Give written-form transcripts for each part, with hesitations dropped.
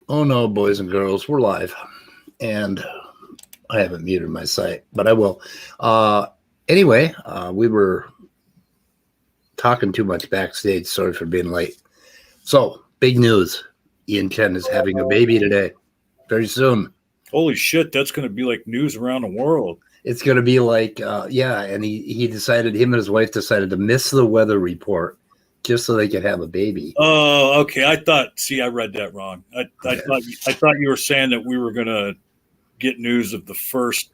Oh no, boys and girls, we're live. And I haven't muted my site, but I will. Uh anyway, we were talking too much backstage. Sorry for being late. So, big news. Ian Chen is having a baby today. Very soon. Holy shit, that's going to be like news around the world. It's going to be like, yeah, and he decided, him and his wife decided to miss the weather report just so they could have a baby. Oh, okay. I read that wrong. I thought you were saying that we were going to get news of the first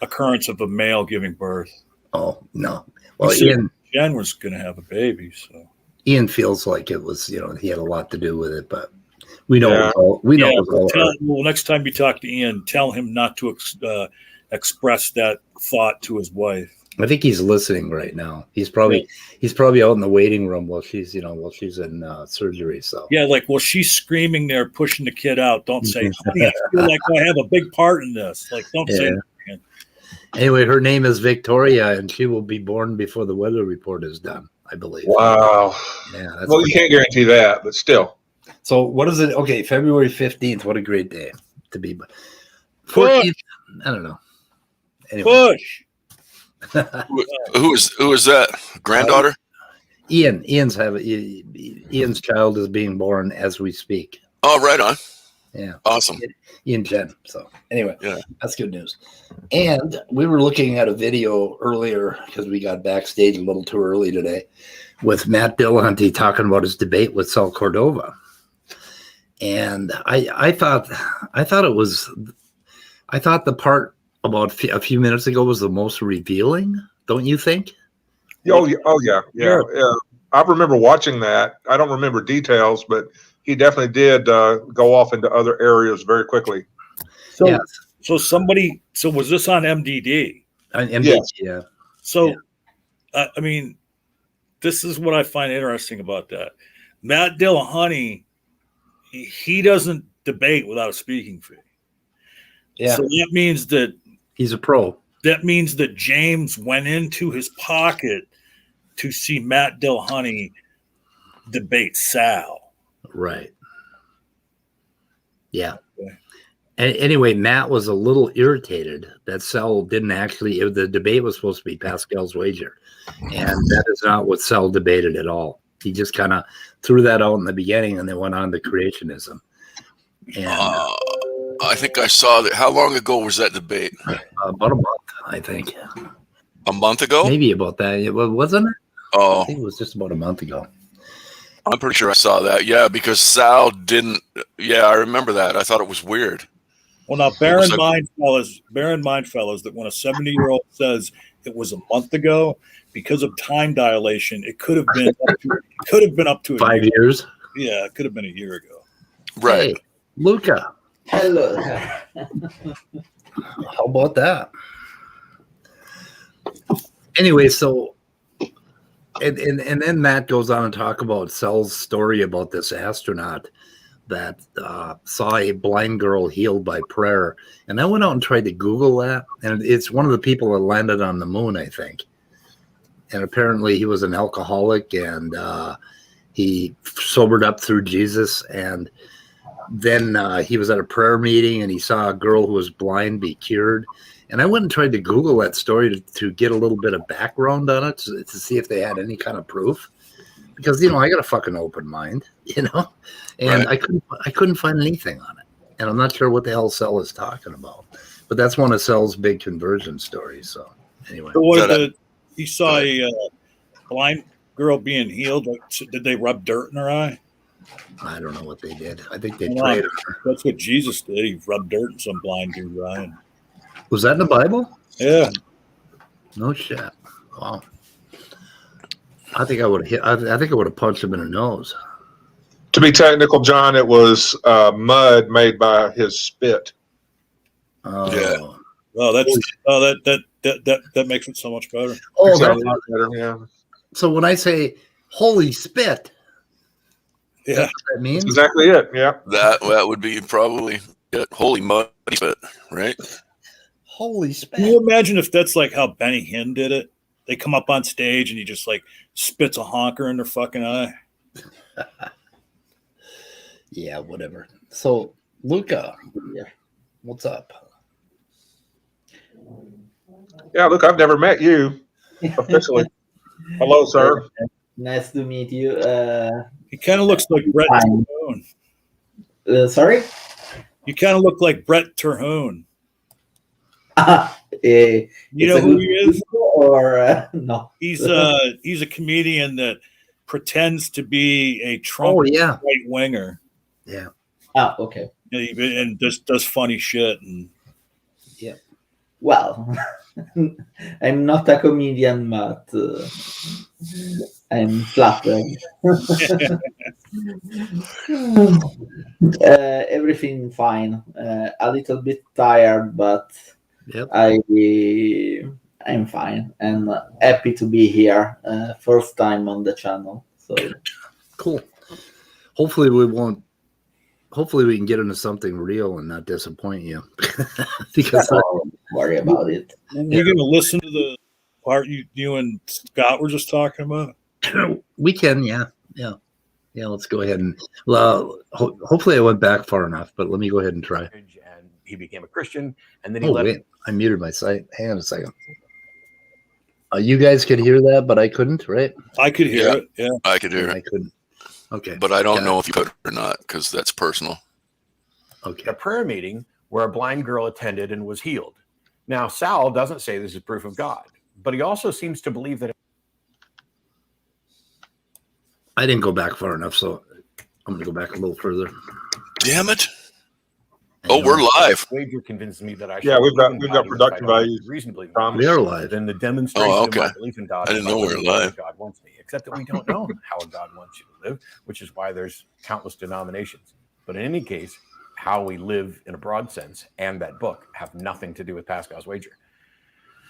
occurrence of a male giving birth. Oh, no. Well, Ian was going to have a baby, so Ian feels like it was, he had a lot to do with it, but we know. Well, next time you talk to Ian, tell him not to express that thought to his wife. I think he's listening right now. He's probably out in the waiting room while she's in surgery. So yeah, while she's screaming there, pushing the kid out. Don't say, "Honey, I feel like I have a big part in this." Don't say that. Anyway, her name is Victoria, and she will be born before the weather report is done, I believe. Wow. Yeah. Well, you can't guarantee that, but still. So what is it? Okay, February 15th. What a great day to be. 14th. I don't know. Anyway. Push. Who is that? Granddaughter? Ian's child is being born as we speak. Oh, right on. Yeah. Awesome. Ian Chen. So anyway, that's good news. And we were looking at a video earlier because we got backstage a little too early today with Matt Dillahunty talking about his debate with Saul Cordova. And I thought the part about a few minutes ago was the most revealing, don't you think? Oh yeah. I remember watching that. I don't remember details, but he definitely did go off into other areas very quickly. So was this on MDD? MDD, yeah. So, I mean, this is what I find interesting about that. Matt Dillahunty, he doesn't debate without a speaking fee. Yeah. So that means that he's a pro. That means that James went into his pocket to see Matt Dillahunty debate Sal. Right. Yeah. Okay. Anyway, Matt was a little irritated that Sal didn't actually. The debate was supposed to be Pascal's wager, and that is not what Sal debated at all. He just kind of threw that out in the beginning, and then went on to creationism. And I think I saw that. How long ago was that debate? About a month, I think. A month ago? Maybe about that. Wasn't it? Oh, I think it was just about a month ago. I'm pretty sure I saw that. Yeah, because Sal didn't. Yeah, I remember that. I thought it was weird. Well, now bear in mind, fellas, that when a 70-year-old says it was a month ago, because of time dilation, it could have been up to 5 years. Yeah, it could have been a year ago. Right. Hey, Luca. Hello. How about that? Anyway, so and then Matt goes on and talk about Sal's story about this astronaut that saw a blind girl healed by prayer. And I went out and tried to Google that, and it's one of the people that landed on the moon, I think. And apparently he was an alcoholic, and he sobered up through Jesus, and then he was at a prayer meeting, and he saw a girl who was blind be cured. And I went and tried to Google that story to get a little bit of background on it to see if they had any kind of proof. Because, I got a fucking open mind, and right. I couldn't find anything on it. And I'm not sure what the hell Sal is talking about. But that's one of Sal's big conversion stories. So, anyway. So he saw a blind girl being healed. Did they rub dirt in her eye? I don't know what they did. I think they prayed on her. That's what Jesus did. He rubbed dirt in some blind dude's eye. Was that in the Bible? Yeah. No shit. Wow. I think I would have punched him in the nose. To be technical, John, it was mud made by his spit. Oh. Yeah. Oh, that makes it so much better. Oh, that's better. Yeah. So when I say holy spit, yeah, that's what that means. That's exactly it. Yeah. That would be probably it. Holy mud spit, right? Holy spit. Can you imagine if that's like how Benny Hinn did it? They come up on stage and he just spits a honker in their fucking eye. Yeah, whatever. So, Luca, Yeah. what's up? Yeah, look, I've never met you officially. Hello, sir. Nice to meet you. He kind of looks like Brett Fine. Terhune. Sorry? You kind of look like Brett Terhune. You You know who he is? Or no? He's a comedian that pretends to be a Trump Oh yeah, right winger yeah. Okay. and just does funny shit. And Well, I'm not a comedian, but I'm flattered. Everything fine. A little bit tired, but Yep. I'm fine and happy to be here. First time on the channel, so Cool. Hopefully we won't. Hopefully we can get into something real and not disappoint you. Because don't worry about it. we're gonna listen to the part you and Scott were just talking about. we can, yeah. Let's go ahead and. Hopefully I went back far enough, but let me go ahead and try. And he became a Christian, and then he Oh left. wait, I muted my site. Hang on a second. You guys could hear that, but I couldn't, right? I could hear Yeah. it. Yeah. I could hear I it, couldn't. Okay. but I don't Got know it. if you could or not because that's personal. Okay. A prayer meeting where a blind girl attended and was healed. Now, Sal doesn't say this is proof of God, but he also seems to believe that. I didn't go back far enough, so I'm gonna go back a little further. Damn it! Oh, we're live. Wager convinced me that I should. Yeah, we've got- believe in we've God got even if I production don't values. reasonably believe. Promise. We are live. Then the demonstration Oh, of my okay. belief in God. I is didn't by know we living were the way live. God wants me, except that we don't know how God wants you to live, which is why there's countless denominations. But in any case, how we live in a broad sense and that book have nothing to do with Pascal's wager.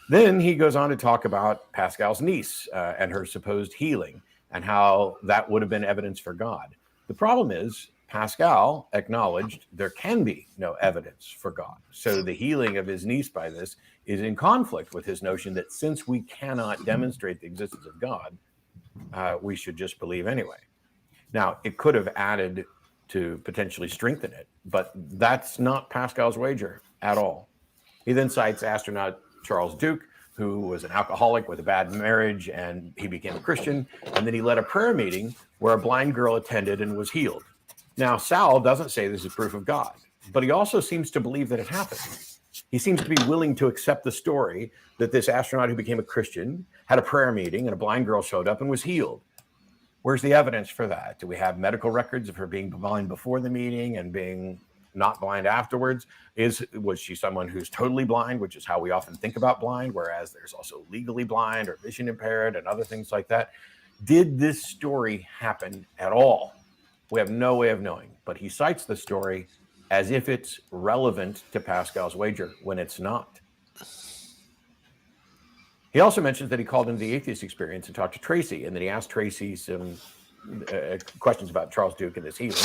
Then he goes on to talk about Pascal's niece and her supposed healing and how that would have been evidence for God. The problem is Pascal acknowledged there can be no evidence for God. So the healing of his niece by this is in conflict with his notion that since we cannot demonstrate the existence of God, we should just believe anyway. Now, it could have added to potentially strengthen it, but that's not Pascal's wager at all. He then cites astronaut Charles Duke, who was an alcoholic with a bad marriage, and he became a Christian. And then he led a prayer meeting where a blind girl attended and was healed. Now, Sal doesn't say this is proof of God, but he also seems to believe that it happened. He seems to be willing to accept the story that this astronaut who became a Christian had a prayer meeting and a blind girl showed up and was healed. Where's the evidence for that? Do we have medical records of her being blind before the meeting and being not blind afterwards? Was she someone who's totally blind, which is how we often think about blind, whereas there's also legally blind or vision impaired and other things like that? Did this story happen at all? We have no way of knowing, but he cites the story as if it's relevant to Pascal's wager when it's not. He also mentions that he called into the atheist experience and talked to Tracy, and that he asked Tracy some questions about Charles Duke and his healing.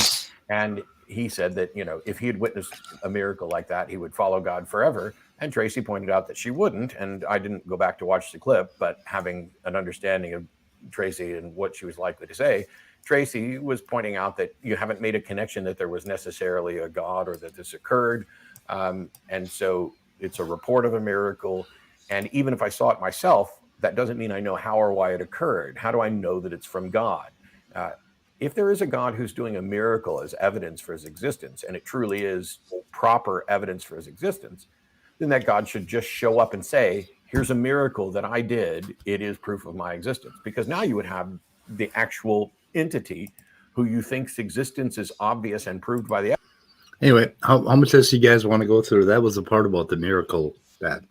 And he said that, if he had witnessed a miracle like that, he would follow God forever. And Tracy pointed out that she wouldn't. And I didn't go back to watch the clip, but having an understanding of Tracy and what she was likely to say, Tracy was pointing out that you haven't made a connection that there was necessarily a God or that this occurred. And so it's a report of a miracle. And even if I saw it myself, that doesn't mean I know how or why it occurred. How do I know that it's from God? If there is a God who's doing a miracle as evidence for his existence, and it truly is proper evidence for his existence, then that God should just show up and say, here's a miracle that I did. It is proof of my existence. Because now you would have the actual entity who you think's existence is obvious and proved by the evidence. Anyway, how much else you guys want to go through? That was the part about the miracle that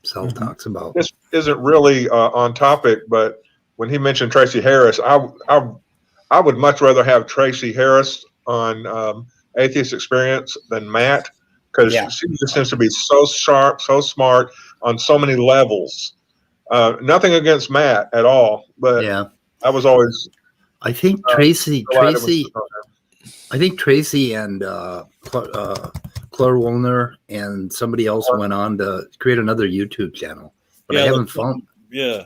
Sal talks about. This isn't really on topic, but when he mentioned Tracy Harris, I would much rather have Tracy Harris on Atheist Experience than Matt, because she just seems to be so sharp, so smart on so many levels. Nothing against Matt at all, but Yeah, I was always I think Tracy and Claire Woolner and somebody else went on to create another YouTube channel, but I haven't found. Yeah.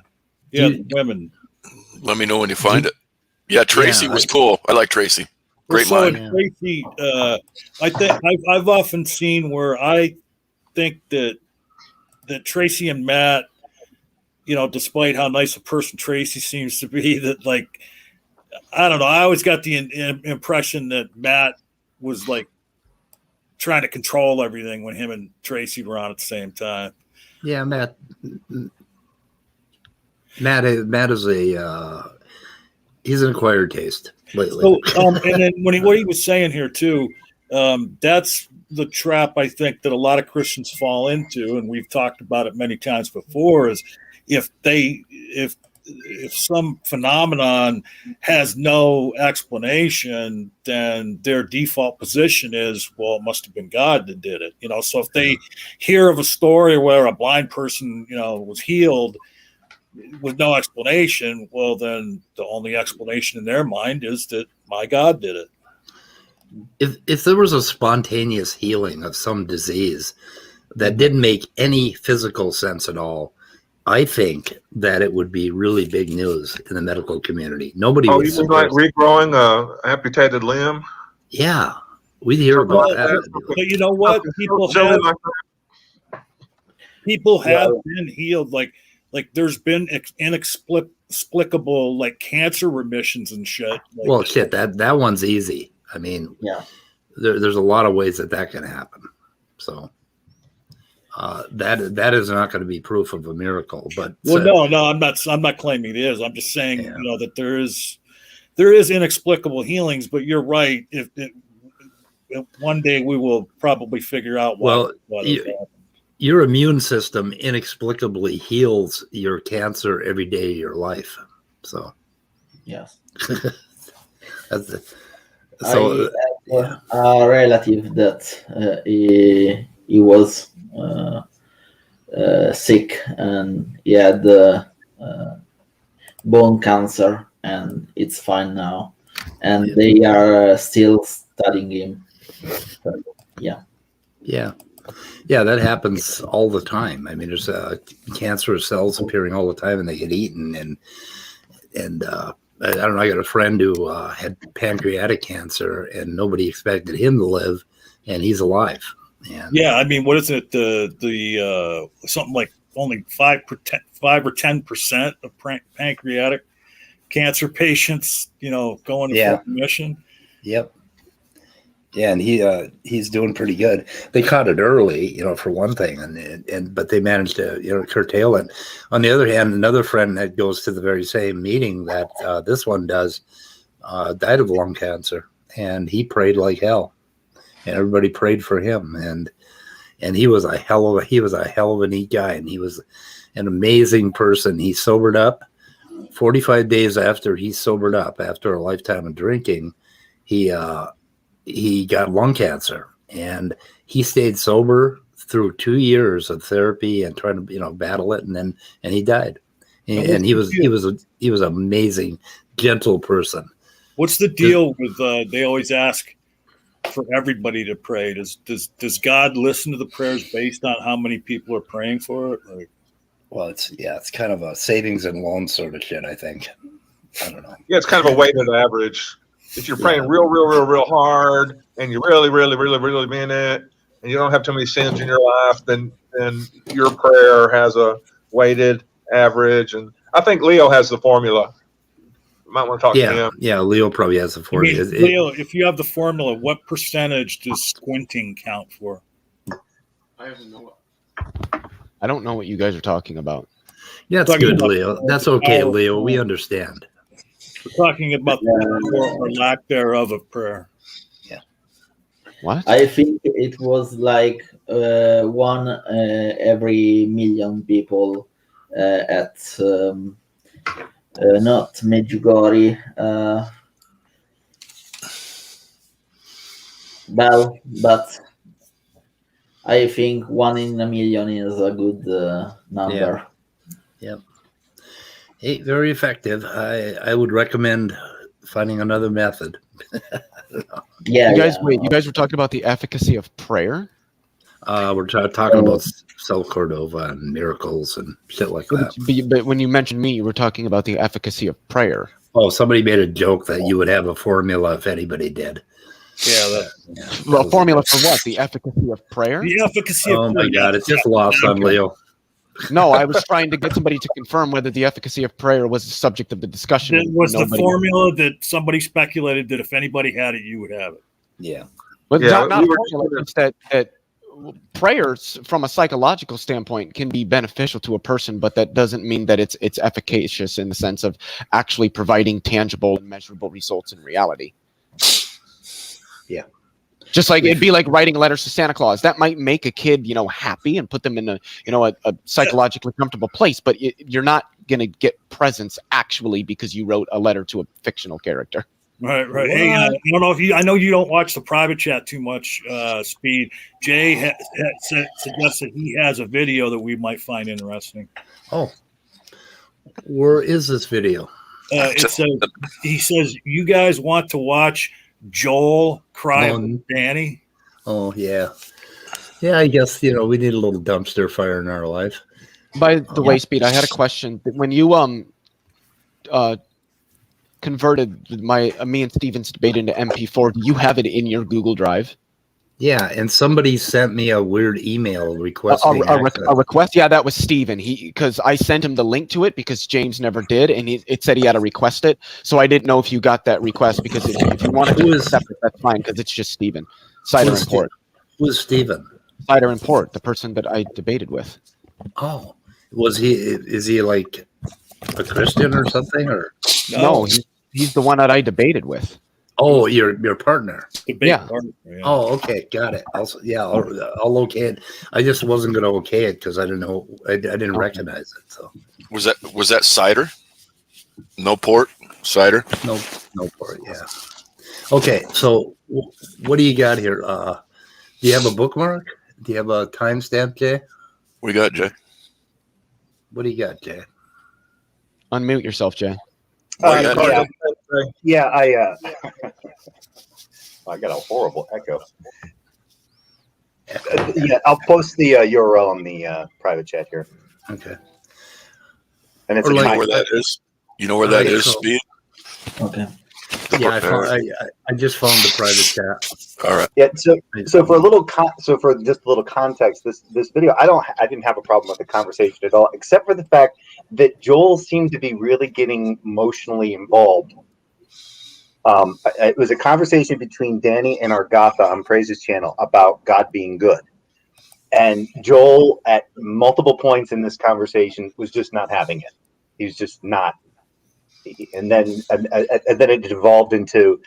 Do Yeah. you- Women. Let me know when you find it. Yeah, Tracy was cool. I like Tracy. Great so mind. in Tracy, I think I've often seen where I think that Tracy and Matt, despite how nice a person Tracy seems to be, that like, I don't know. I always got the impression that Matt was like trying to control everything when him and Tracy were on at the same time. Yeah, Matt is he's an acquired taste lately. So, and then what he was saying here too, that's the trap I think that a lot of Christians fall into, and we've talked about it many times before, is if some phenomenon has no explanation, then their default position is, well, it must have been God that did it. So if they hear of a story where a blind person, was healed with no explanation, well, then the only explanation in their mind is that my God did it. If there was a spontaneous healing of some disease that didn't make any physical sense at all, I think that it would be really big news in the medical community. Nobody would. You mean like regrowing a amputated limb? Yeah, we'd hear about that. But you know what? People have been healed. Like there's been inexplicable like cancer remissions and shit. Like, well, shit, that one's easy. I mean, there's a lot of ways that can happen. So that is not going to be proof of a miracle. But no, I'm not claiming it is. I'm just saying that there is inexplicable healings. But you're right. If one day we will probably figure out what your immune system inexplicably heals your cancer every day of your life. So yes, that's it. So a relative that he was sick and he had bone cancer, and it's fine now, and they are still studying him. So, yeah, that happens all the time. I mean, there's cancerous cells appearing all the time, and they get eaten. And I don't know. I got a friend who had pancreatic cancer, and nobody expected him to live, and he's alive. And, I mean, what is it? The something like only 5 or 10% of pancreatic cancer patients, going to full remission. Yep. Yeah, and he's doing pretty good. They caught it early, for one thing, but they managed to curtail it. On the other hand, another friend that goes to the very same meeting that this one does died of lung cancer, and he prayed like hell, and everybody prayed for him, and he was a hell of a neat guy, and he was an amazing person. He sobered up 45 days after he sobered up after a lifetime of drinking. He got lung cancer, and he stayed sober through 2 years of therapy and trying to, battle it. And he died. And he was an amazing, gentle person. What's the deal with, they always ask for everybody to pray. Does God listen to the prayers based on how many people are praying for it? Like, well, it's kind of a savings and loan sort of shit, I think. I don't know. Yeah, it's kind of a weighted average. If you're praying real hard, and you really mean it, and you don't have too many sins in your life, then your prayer has a weighted average. And I think Leo has the formula. You might want to talk to him. Yeah, Leo probably has the formula. Leo, if you have the formula, what percentage does squinting count for? I don't know what you guys are talking about. Yeah, that's good, Leo. That's okay, Leo. We understand. We're talking about the or lack thereof of prayer. Yeah. What? I think it was like one every million people at not Medjugorje. Well, but I think 1 in a million is a good number. Yep. Hey, very effective. I would recommend finding another method. Yeah. You guys were talking about the efficacy of prayer? We're talking about Cel Cordova and miracles and shit like that. But when you mentioned me, you were talking about the efficacy of prayer. Oh, somebody made a joke that you would have a formula if anybody did. Yeah, Well, formula for what? The efficacy of prayer? the efficacy of Oh my prayer. God, it's just lost on Leo. No, I was trying to get somebody to confirm whether the efficacy of prayer was the subject of the discussion. That and was the nobody- formula that somebody speculated that if anybody had it, you would have it. Yeah. But Yeah, not we were- a formula. It's that prayers, from a psychological standpoint, can be beneficial to a person, but that doesn't mean that it's efficacious in the sense of actually providing tangible and measurable results in reality. Yeah. Just like it'd be like writing letters to Santa Claus. That might make a kid, happy and put them in a psychologically comfortable place, but you're not going to get presents actually because you wrote a letter to a fictional character. Right. Hey, I don't know if I know you don't watch the private chat too much, Speed. Jay suggested he has a video that we might find interesting. Oh, where is this video? It says, he says, you guys want to watch Joel cry with Danny? Oh, yeah. Yeah, I guess, we need a little dumpster fire in our life. By the way, Speed, I had a question. When you converted me and Steven's debate into MP4, do you have it in your Google Drive? Yeah, and somebody sent me a weird email requesting a request. Yeah, that was Steven. Because I sent him the link to it because James never did, and it said he had to request it. So I didn't know if you got that request, because if you wanted to accept it, that's fine, because it's just Steven. Cider and Port. Who's Steven? Cider and Port, the person that I debated with. Oh, is he like a Christian or something? Or no, he's the one that I debated with. Oh, your partner. Yeah. Partner, yeah. Oh, okay, got it. I'll okay it. I just wasn't going to okay it because I didn't know. I didn't recognize it. So Was that cider? No port cider. no port. Yeah. Okay, so what do you got here? Do you have a bookmark? Do you have a timestamp, Jay? We got Jay. What do you got, Jay? Unmute yourself, Jay. What you got, Jay? Yeah, I got a horrible echo. Yeah, I'll post the URL on the private chat here. Okay. And it's Or a You know time- where that is? You know where that is, so- Speed? Okay. Yeah, I just found the private chat. All right. Yeah, so for a little for just a little context, this video, I didn't have a problem with the conversation at all, except for the fact that Joel seemed to be really getting emotionally involved. It was a conversation between Danny and Argatha on Praise's channel about God being good. And Joel, at multiple points in this conversation, was just not having it. He was just not. And then it devolved into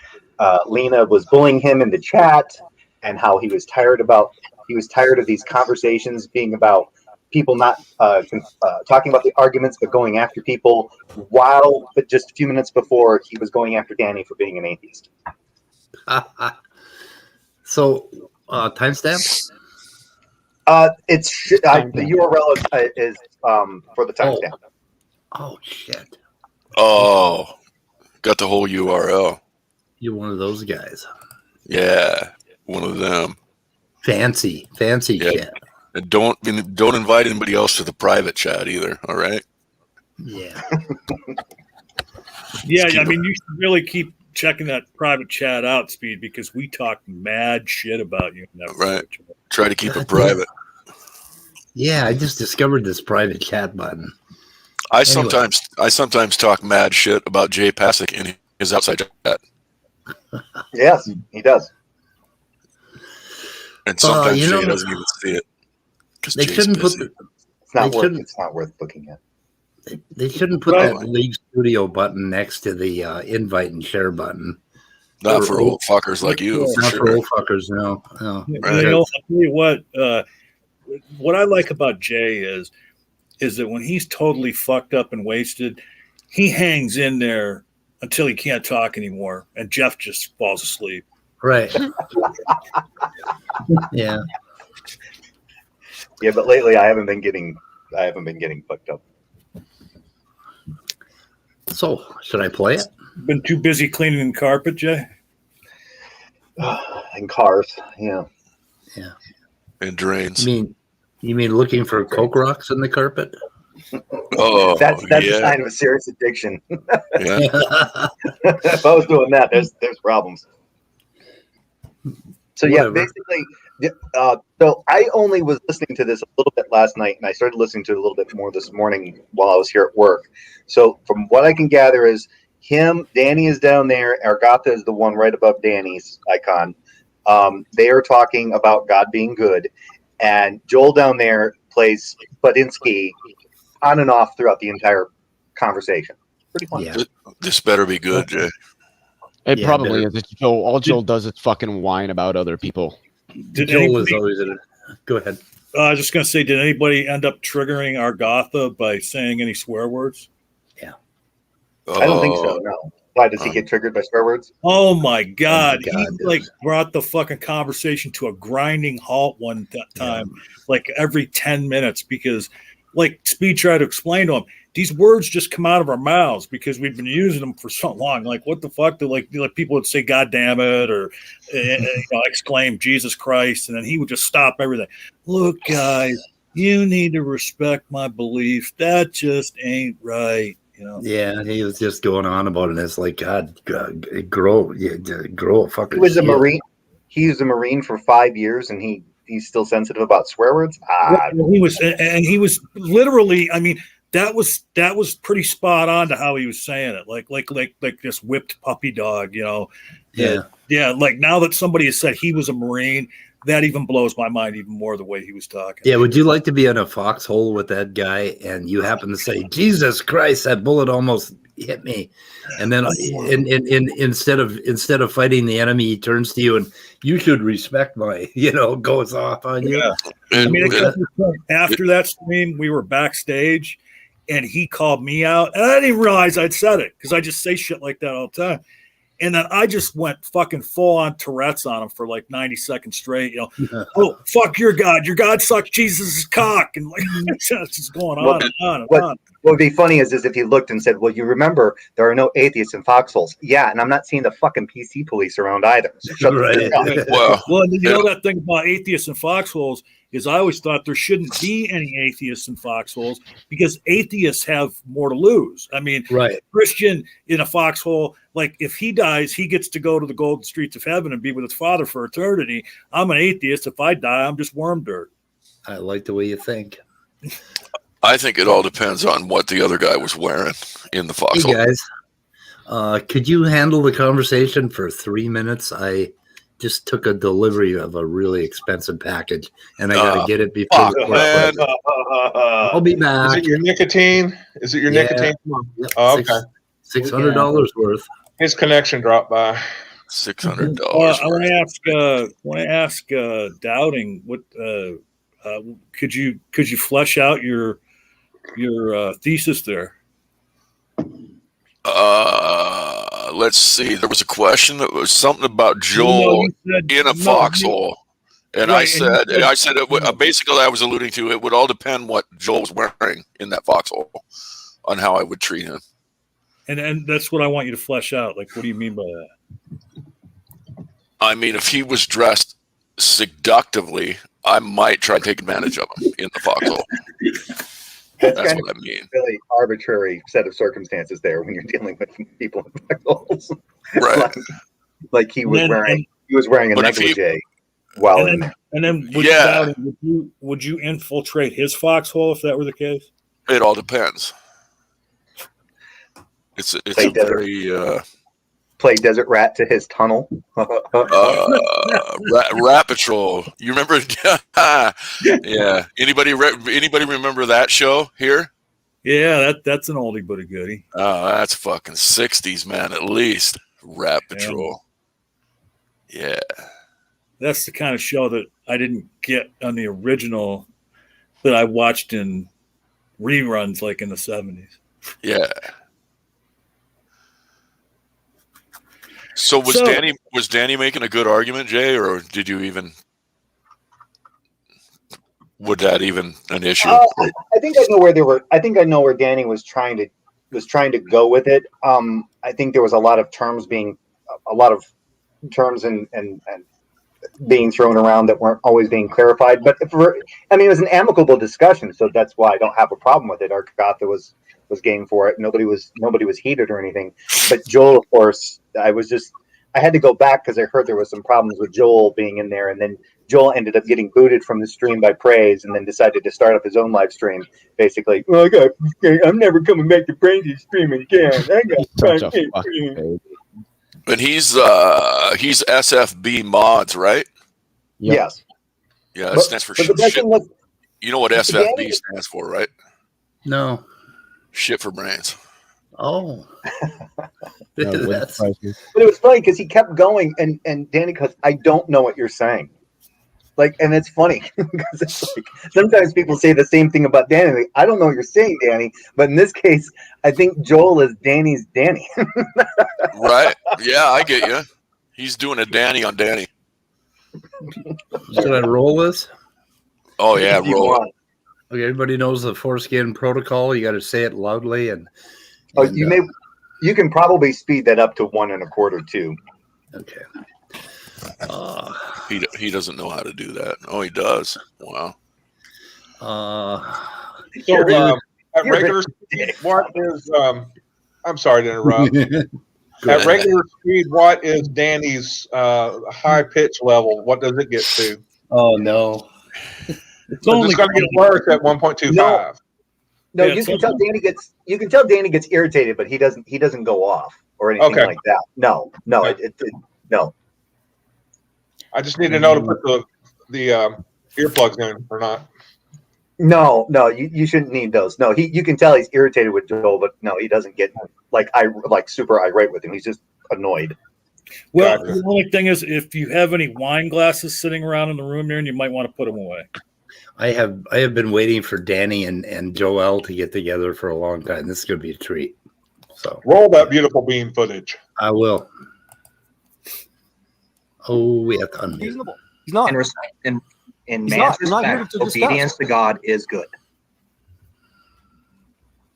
Lena was bullying him in the chat, and how he was tired of these conversations being about people not talking about the arguments, but going after people, but just a few minutes before he was going after Danny for being an atheist. So, timestamp? The URL is for the timestamp. Oh shit! Oh, got the whole URL. You're one of those guys. Yeah, one of them. Fancy Yeah. shit. And don't invite anybody else to the private chat either. All right. Yeah. Yeah, I mean, you should really keep checking that private chat out, Speed, because we talk mad shit about you. In that Right. private chat. Try to keep it private. Yeah, I just discovered this private chat button. I sometimes talk mad shit about Jay Pasick in his outside chat, Yes, he does. and sometimes you know, Jay doesn't even see it. 'Cause They Jay's shouldn't busy. put It's not worth looking at. they shouldn't put Right. that League Studio button next to the invite and share button. Not for old fuckers like you, for Not for sure. old fuckers, no. Right. You know, I'll tell you what I like about Jay is that when he's totally fucked up and wasted, he hangs in there until he can't talk anymore, and Jeff just falls asleep. Right. Yeah. Yeah, but lately I haven't been getting fucked up. So, should I play it? Been too busy cleaning the carpet, Jay? And cars, yeah. And drains. You mean looking for Coke rocks in the carpet? Oh, That's a yeah. sign of a serious addiction. Yeah. If I was doing that, there's problems. So yeah, Whatever. basically, so I only was listening to this a little bit last night, and I started listening to it a little bit more this morning while I was here at work. So from what I can gather is Danny is down there, Argatha is the one right above Danny's icon. They are talking about God being good, and Joel down there plays Badinsky on and off throughout the entire conversation. Pretty fun. Yeah. This better be good, Jay. It Yeah, probably better. is. It's Joel. All Joel does is fucking whine about other people. Did Joel anybody, is always in it. Go ahead. I was just going to say, did anybody end up triggering Argatha by saying any swear words? I don't think so. No. Why does he get triggered by swear words? Oh my God. God, He like brought the fucking conversation to a grinding halt one time, like every 10 minutes, because like Speed tried to explain to him, these words just come out of our mouths because we've been using them for so long. Like, what the fuck? Like people would say, God damn it, or exclaim Jesus Christ. And then he would just stop everything. Look, guys, you need to respect my beliefs. That just ain't right. Yeah, he was just going on about it. It's like, God, grow a fucking. He was a shield. Marine. He was a Marine for 5 years, and he's still sensitive about swear words. Well, he was literally. I mean, that was pretty spot on to how he was saying it. Like this whipped puppy dog. Yeah. Yeah. Like now that somebody has said he was a Marine, that even blows my mind even more the way he was talking. Yeah, would you like to be in a foxhole with that guy and you happen to say, Jesus Christ, that bullet almost hit me. And then instead of fighting the enemy, he turns to you and you should respect my, goes off on you. Yeah. I mean, after that stream, we were backstage and he called me out. And I didn't even realize I'd said it because I just say shit like that all the time. And then I just went fucking full on Tourette's on him for like 90 seconds straight. Oh, fuck your God. Your God sucks Jesus' cock. And like, it's just going on and on and on. What would be funny is if he looked and said, well, you remember there are no atheists in foxholes. Yeah, and I'm not seeing the fucking PC police around either. So shut the fuck up. Well, you know that thing about atheists and foxholes is I always thought there shouldn't be any atheists in foxholes because atheists have more to lose. I mean, right. Christian in a foxhole, like if he dies, he gets to go to the golden streets of heaven and be with his father for eternity. I'm an atheist. If I die, I'm just worm dirt. I like the way you think. I think it all depends on what the other guy was wearing in the foxhole. Hey guys, could you handle the conversation for 3 minutes? I just took a delivery of a really expensive package, and I got to get it before the man. I'll be back. Is it your nicotine? Is it your nicotine? Yep, Oh, okay. $600 worth. His connection dropped by. $600. I want to ask Doubting what could you flesh out your thesis there? Let's see. There was a question that was something about Joel in a foxhole, and I said basically I was alluding to it would all depend what Joel was wearing in that foxhole on how I would treat him. And that's what I want you to flesh out. Like, what do you mean by that? I mean, if he was dressed seductively, I might try to take advantage of him in the foxhole. That's kind what of I mean. Really arbitrary set of circumstances there when you're dealing with people in foxholes. Right. like he was wearing a negligee while in there. And then would you infiltrate his foxhole if that were the case? It all depends. It's a very play Desert Rat to his tunnel. Rat Patrol. You remember? Yeah. Anybody remember that show here? Yeah, that's an oldie but a goodie. Oh, that's fucking 60s, man. At least Rat Patrol. Yeah. That's the kind of show that I didn't get on the original that I watched in reruns like in the 70s. Yeah. So was Danny making a good argument, Jay, or did you even would that even an issue? I think I know where they were. I think I know where Danny was trying to go with it. I think there was a lot of terms and being thrown around that weren't always being clarified. But it was an amicable discussion, so that's why I don't have a problem with it. Argatha was game for it. Nobody was heated or anything. But Joel, of course, I had to go back because I heard there was some problems with Joel being in there, and then Joel ended up getting booted from the stream by Praise, and then decided to start up his own live stream. Basically, well, I'm never coming back to Praise's stream again. I got And he's SFB mods, right? Yep. Yes. Yeah, that stands for but the best shit. thing was, You know what SFB stands for, right? No. Shit for brains. Oh. No, it wouldn't surprise me. but it was funny because he kept going, and Danny goes, "I don't know what you're saying." Like, and it's funny because it's like sometimes people say the same thing about Danny. Like, I don't know what you're saying, Danny. But in this case, I think Joel is Danny's Danny. Right? Yeah, I get you. He's doing a Danny on Danny. Should I roll this? Oh yeah, If you roll it. want. Okay, everybody knows the foreskin protocol. You got to say it loudly, and You can probably speed that up to 1 1/4 too. Okay. He doesn't know how to do that. Oh, he does. Wow. So at regular speed, what is? I'm sorry to interrupt. At regular speed, what is Danny's high pitch level? What does it get to? Oh no. It's So only it's going to get worse at 1.25. No, Yeah, you so- can tell Danny gets irritated, but he doesn't go off or anything Okay. like that. No. No. I just need to know to put the earplugs in or not. No, you shouldn't need those. No, you can tell he's irritated with Joel, but no, he doesn't get like super irate with him. He's just annoyed. Well, Gotcha. the only thing is, if you have any wine glasses sitting around in the room there, and you might want to put them away. I have been waiting for Danny and Joel to get together for a long time. This is going to be a treat. So Roll that beautiful bean footage. I will. Oh, we have to unmute. Reasonable. He's not. In He's man's not here respect, to discuss. obedience to God is good.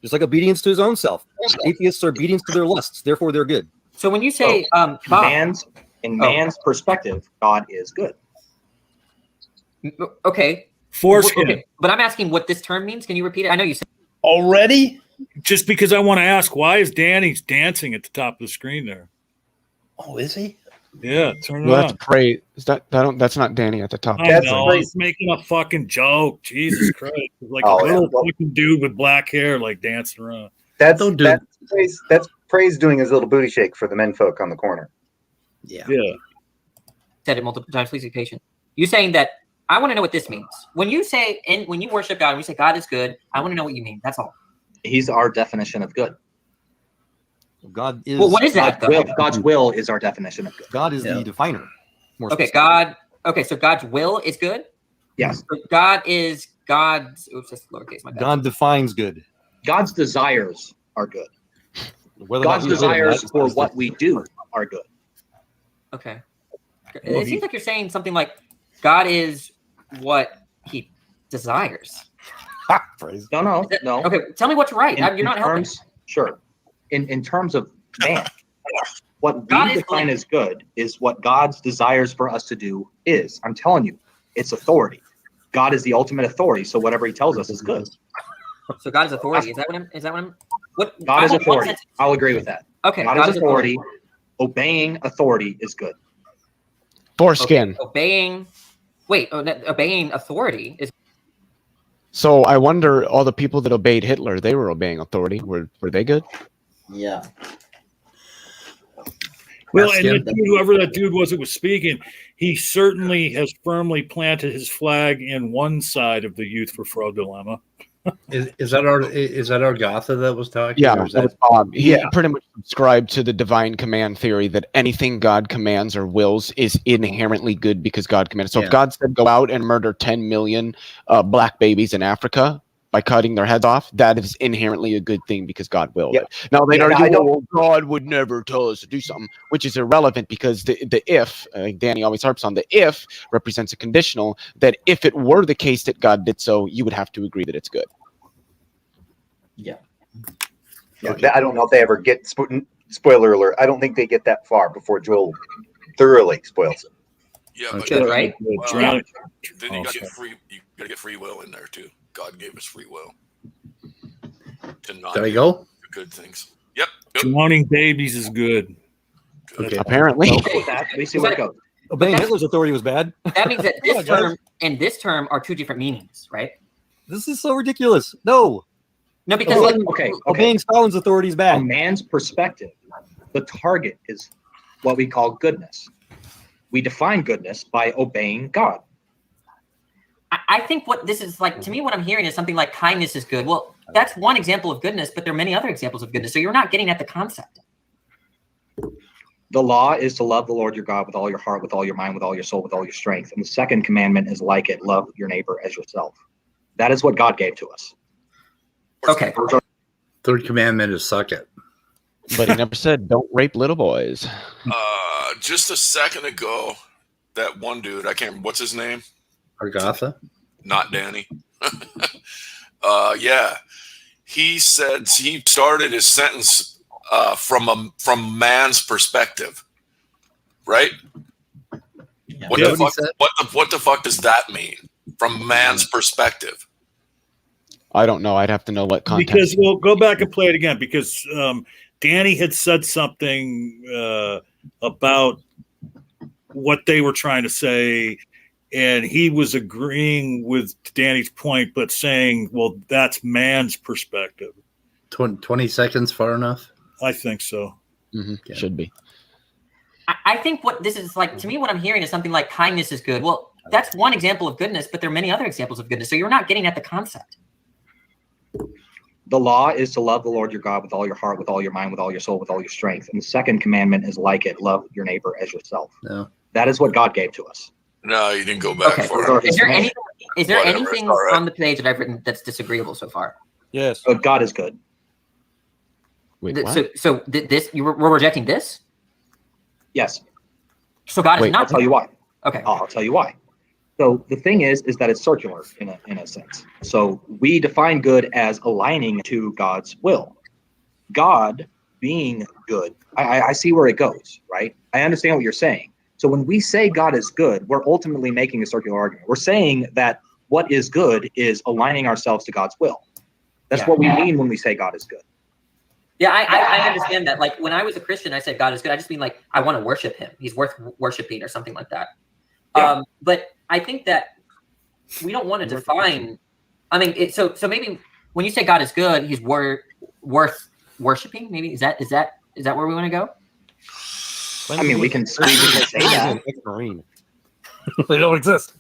Just like obedience to his own self. Atheists are obedience to their lusts, therefore they're good. So when you say Bob, Man's perspective, God is good. okay, Foreskin. okay, but I'm asking what this term means. Can you repeat it? I know you said Already? Just because I want to ask, why is Danny's dancing at the top of the screen there? Oh, is he? Yeah, turn it Well, that's on. Praise. That's not Danny at the top. I That's know, Praise. he's making a fucking joke. Jesus Christ. It's like Oh, a little yeah. Well- fucking dude with black hair like dancing around. That's Don't do that's Praise doing his little booty shake for the men folk on the corner. Yeah. Yeah. said it multiple times. Please be patient. You saying that I want to know what this means. When you say when you worship God, when you say God is good, I want to know what you mean. That's all. He's our definition of good. God is. Well, what is that though? God's will is our definition of good. God is Yeah. the definer. More Okay, specific. God. Okay, so God's will is good. Yes. So God is God's. Oops, that's lowercase. My bad. God defines good. God's desires are good. Whether God's or not we live in desires that for is what we do are good. Okay. It seems like you're saying something like God is what He desires. Praise. No. Okay, tell me what's right. You're not helping. Sure. In terms of man, what God we is define good. as good is what God's desires for us to do is. I'm telling you, it's authority. God is the ultimate authority, so whatever He tells us is good. So God is authority. Is that what I'm? Is that what I'm? What God is what authority. sense- I'll agree with that. Okay, God is authority. Obeying authority is good. Foreskin. Obeying. Wait, obeying authority is. So I wonder, all the people that obeyed Hitler, they were obeying authority. Were they good? Yeah. Well, Ask and him. that dude, whoever that dude was that was speaking, he certainly has firmly planted his flag in one side of the Youth for Fraud dilemma. Is that Argatha that was talking? Yeah, Or is that that, was Bob. He Yeah. pretty much subscribed to the divine command theory that anything God commands or wills is inherently good because God commanded. So Yeah. if God said go out and murder 10 million black babies in Africa by cutting their heads off, that is inherently a good thing because God willed Yeah. it. Now they'd Yeah, argue, I don't- well, God would never tell us to do something, which is irrelevant because the if, Danny always harps on, the if represents a conditional that if it were the case that God did so, you would have to agree that it's good. Yeah, I don't know if they ever get spoiler alert. I don't think they get that far before Joel thoroughly spoils it. Yeah, Okay. but Good, right? well, Drowning. then you Okay. gotta get free will in there too. God gave us free will to not There you do go. good things. Yep. Yep. Drowning babies is good. Okay. Apparently. Go with that. Let me see where it goes. Obeying Hitler's authority was bad. That means that Come this on, guys. term and this term are two different meanings, right? This is so ridiculous. No, No, because like, Okay. obeying Stalin's authority is From bad. man's perspective, the target is what we call goodness. We define goodness by obeying God. I think what this is like to me, what I'm hearing is something like kindness is good. Well, that's one example of goodness, but there are many other examples of goodness. So you're not getting at the concept. The law is to love the Lord your God with all your heart, with all your mind, with all your soul, with all your strength. And the second commandment is like it, love your neighbor as yourself. That is what God gave to us. Okay. Third commandment is suck it. But he never said don't rape little boys. Just a second ago, that one dude, I can't remember what's his name. Argatha? Not Danny. Yeah, he said he started his sentence from man's perspective, right? What Yeah. the fuck? What the fuck does that mean? From man's perspective. I don't know. I'd have to know what context. Because we'll go back and play it again because Danny had said something about what they were trying to say, and he was agreeing with Danny's point, but saying, well, that's man's perspective. 20 seconds far enough? I think so. Yeah. Should be. I think what this is like to me, what I'm hearing is something like kindness is good. Well, that's one example of goodness, but there are many other examples of goodness. So you're not getting at the concept. The law is to love the Lord your God with all your heart, with all your mind, with all your soul, with all your strength. And the second commandment is like it, love your neighbor as yourself. No. That is what God gave to us. No, you didn't go back Okay. far. Is there anything? Is there Whatever, anything it's all right. on the page that I've written that's disagreeable so far? Yes. But God is good. Wait, Th- what? So this we're rejecting this. Yes. So God Wait. is I'll not tell you why. okay. I'll tell you why. So the thing is that it's circular in a sense. So we define good as aligning to God's will. God being good, I see where it goes, right? I understand what you're saying. So when we say God is good, we're ultimately making a circular argument. We're saying that what is good is aligning ourselves to God's will. That's Yeah. what we mean when we say God is good. Yeah, I understand that. Like when I was a Christian, I said God is good. I just mean like I want to worship Him. He's worth worshiping or something like that. Yeah. But I think that we don't want to define. I mean, so maybe when you say God is good, He's worth worshiping. Maybe is that where we want to go? I mean, we can say that. Ex-Marine. They don't exist.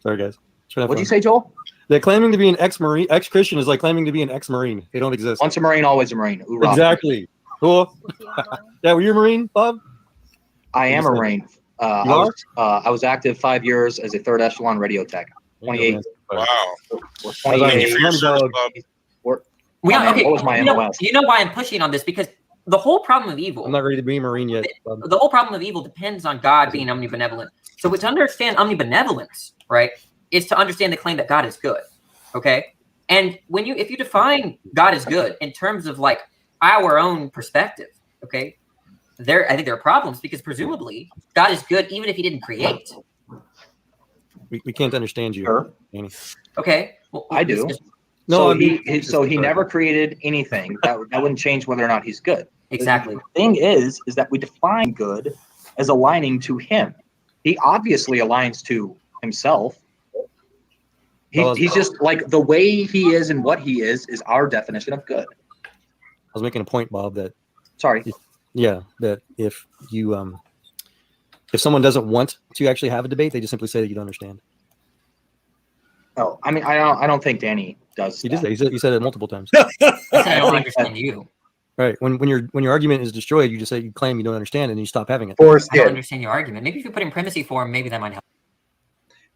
Sorry, guys. What'd you say, Joel? That claiming to be an ex-Marine, ex-Christian is like claiming to be an ex-Marine. They don't exist. Once a Marine, always a Marine. Hoorah. Exactly. Cool. Yeah, were you a Marine, Bob? I am a Marine. You I was active 5 years as a third echelon radio tech. 28. Wow. We're Thank 28. you for your service, Bob. Okay, what was my MOS? You know why I'm pushing on this? Because the whole problem of evil. I'm not ready to be a Marine yet. Bob. The whole problem of evil depends on God being omnibenevolent. So to understand omnibenevolence, right, is to understand the claim that God is good. Okay. And if you define God as good in terms of like our own perspective, okay, I think there are problems because presumably God is good even if He didn't create. We can't understand you. Sure. Danny. Okay. Well, I do. No, So he never created anything. That wouldn't change whether or not he's good. Exactly. The thing is that we define good as aligning to Him. He obviously aligns to Himself. He's just like the way He is and what He is our definition of good. I was making a point, Bob, that Sorry. yeah, that if you if someone doesn't want to actually have a debate, they just simply say that you don't understand. Oh, I mean, I don't think Danny does. He did that. He said it multiple times. I don't understand you. Right. When your argument is destroyed, you just say you claim you don't understand and you stop having it. I don't understand your argument. Maybe if you put in primacy form, maybe that might help.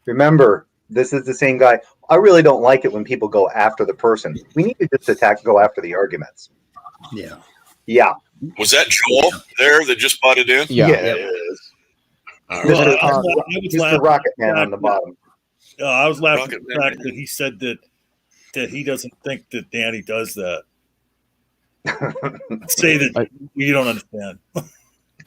Remember, this is the same guy. I really don't like it when people go after the person. We need to just go after the arguments. Yeah. Yeah. Was that Joel there that just butted in? Yeah. it is. All Well, right. I was Mr. laughing Rocket Man at on the bottom. I was laughing Rocket at the Man. fact that he said that he doesn't think that Danny does that. Say that you don't understand.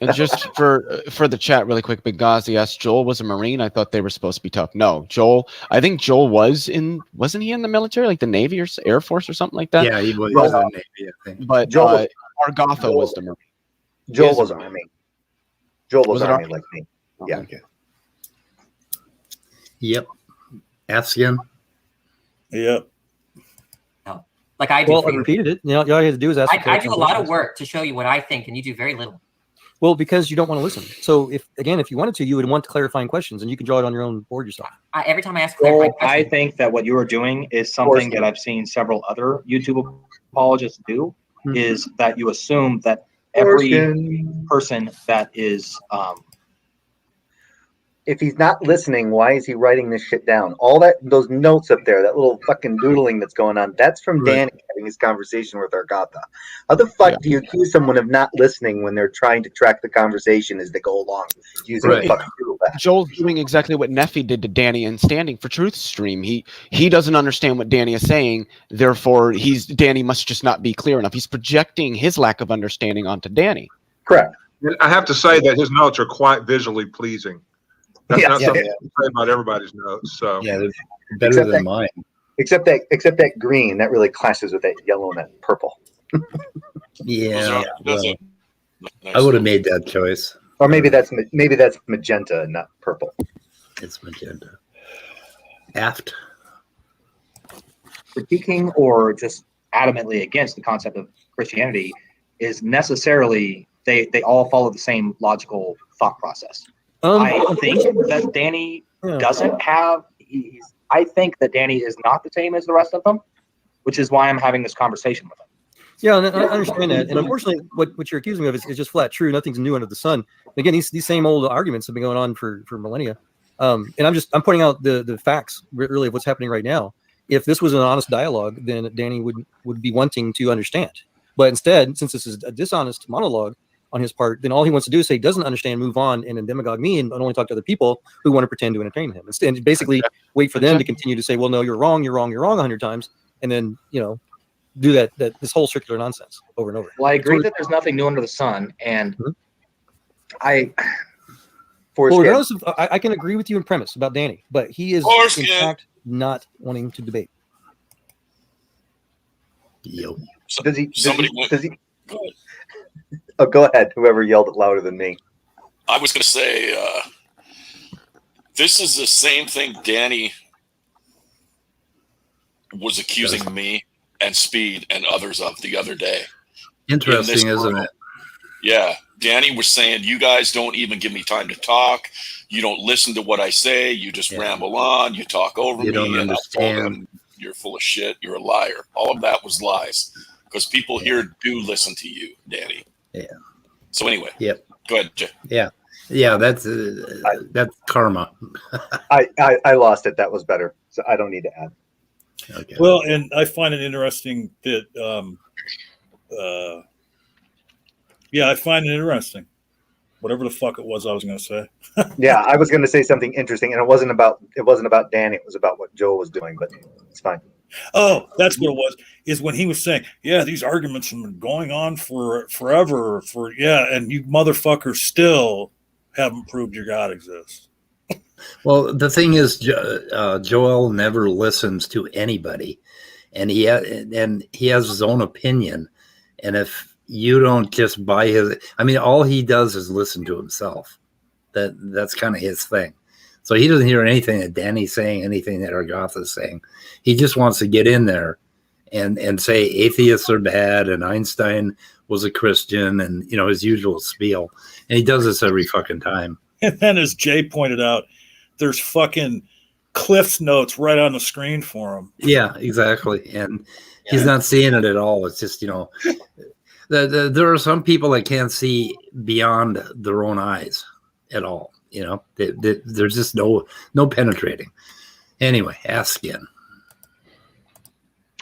And just for the chat, really quick, Big Ghazi asked, Joel was a Marine. I thought they were supposed to be tough. No, Joel. I think Joel wasn't he in the military, like the Navy or Air Force or something like that? Yeah, he was in the Navy, I think. But Joel Argatha was the Marine. Joel was Army. Joel was it Army Army? like me. Yeah. Okay. Yep. Ask again. Yep. Like I do. Well, I repeated it. You know, all you have to do is ask. I do a lot of work to show you what I think, and you do very little. Well, because you don't want to listen. So if you wanted to, you would want clarifying questions, and you can draw it on your own board yourself. Every time I ask a Well, clarifying question, I think that what you are doing is something that I've seen several other YouTube apologists do, is that you assume that every person that is If he's not listening, why is he writing this shit down? All those notes up there, that little fucking doodling that's going on, that's from Danny having his conversation with Argatha. How the fuck do you accuse someone of not listening when they're trying to track the conversation as they go along using a fucking doodle pad? Joel's doing exactly what Neffy did to Danny in Standing for Truth stream. He doesn't understand what Danny is saying, therefore Danny must just not be clear enough. He's projecting his lack of understanding onto Danny. Correct. I have to say that his notes are quite visually pleasing. That's not something you can say about everybody's notes. So yeah, they're better than mine. Except that green, that really clashes with that yellow and that purple. Yeah, well, I would have made that choice. Or maybe that's magenta and not purple. It's magenta. Aft. critiquing or just adamantly against the concept of Christianity is necessarily they all follow the same logical thought process. I think that Danny doesn't have. I think that Danny is not the same as the rest of them, which is why I'm having this conversation with him. Yeah, and I understand that. And unfortunately, what you're accusing me of is just flat true. Nothing's new under the sun. Again, these same old arguments have been going on for millennia. And I'm pointing out the facts really of what's happening right now. If this was an honest dialogue, then Danny would be wanting to understand. But instead, since this is a dishonest monologue on his part, then all he wants to do is say he doesn't understand, move on, and then demagogue me and only talk to other people who want to pretend to entertain him. And basically wait for them to continue to say, well, no, you're wrong 100 times. And then, do that this whole circular nonsense over and over. Well, I agree that there's nothing new under the sun. And regardless of, I can agree with you in premise about Danny, but he is in fact not wanting to debate. Yo. Does he? Oh, go ahead. Whoever yelled it louder than me. I was going to say, this is the same thing Danny was accusing me and Speed and others of the other day. Interesting, isn't it? Yeah. Danny was saying, you guys don't even give me time to talk. You don't listen to what I say. You just ramble on. You talk over me. You don't understand. You're full of shit. You're a liar. All of that was lies because people here do listen to you, Danny. Yeah. So anyway. Yep. Go ahead, Jay. Yeah. Yeah, that's karma. I lost it. That was better. So I don't need to add. Okay. Well, and I find it interesting that, I find it interesting. Whatever the fuck it was I was going to say. Yeah, I was going to say something interesting, and it wasn't about Danny. It was about what Joel was doing, but it's fine. Oh, that's what it was. Is when he was saying, "Yeah, these arguments have been going on for forever. And you motherfuckers still haven't proved your God exists." Well, the thing is, Joel never listens to anybody, and he has his own opinion. And if you don't just buy his, all he does is listen to himself. That's kind of his thing. So he doesn't hear anything that Danny's saying, anything that Argatha's saying. He just wants to get in there and say atheists are bad and Einstein was a Christian and his usual spiel. And he does this every fucking time. And then, as Jay pointed out, there's fucking Cliff's notes right on the screen for him. Yeah, exactly. And he's not seeing it at all. It's just, there are some people that can't see beyond their own eyes at all. There's just no penetrating. Anyway, ask again.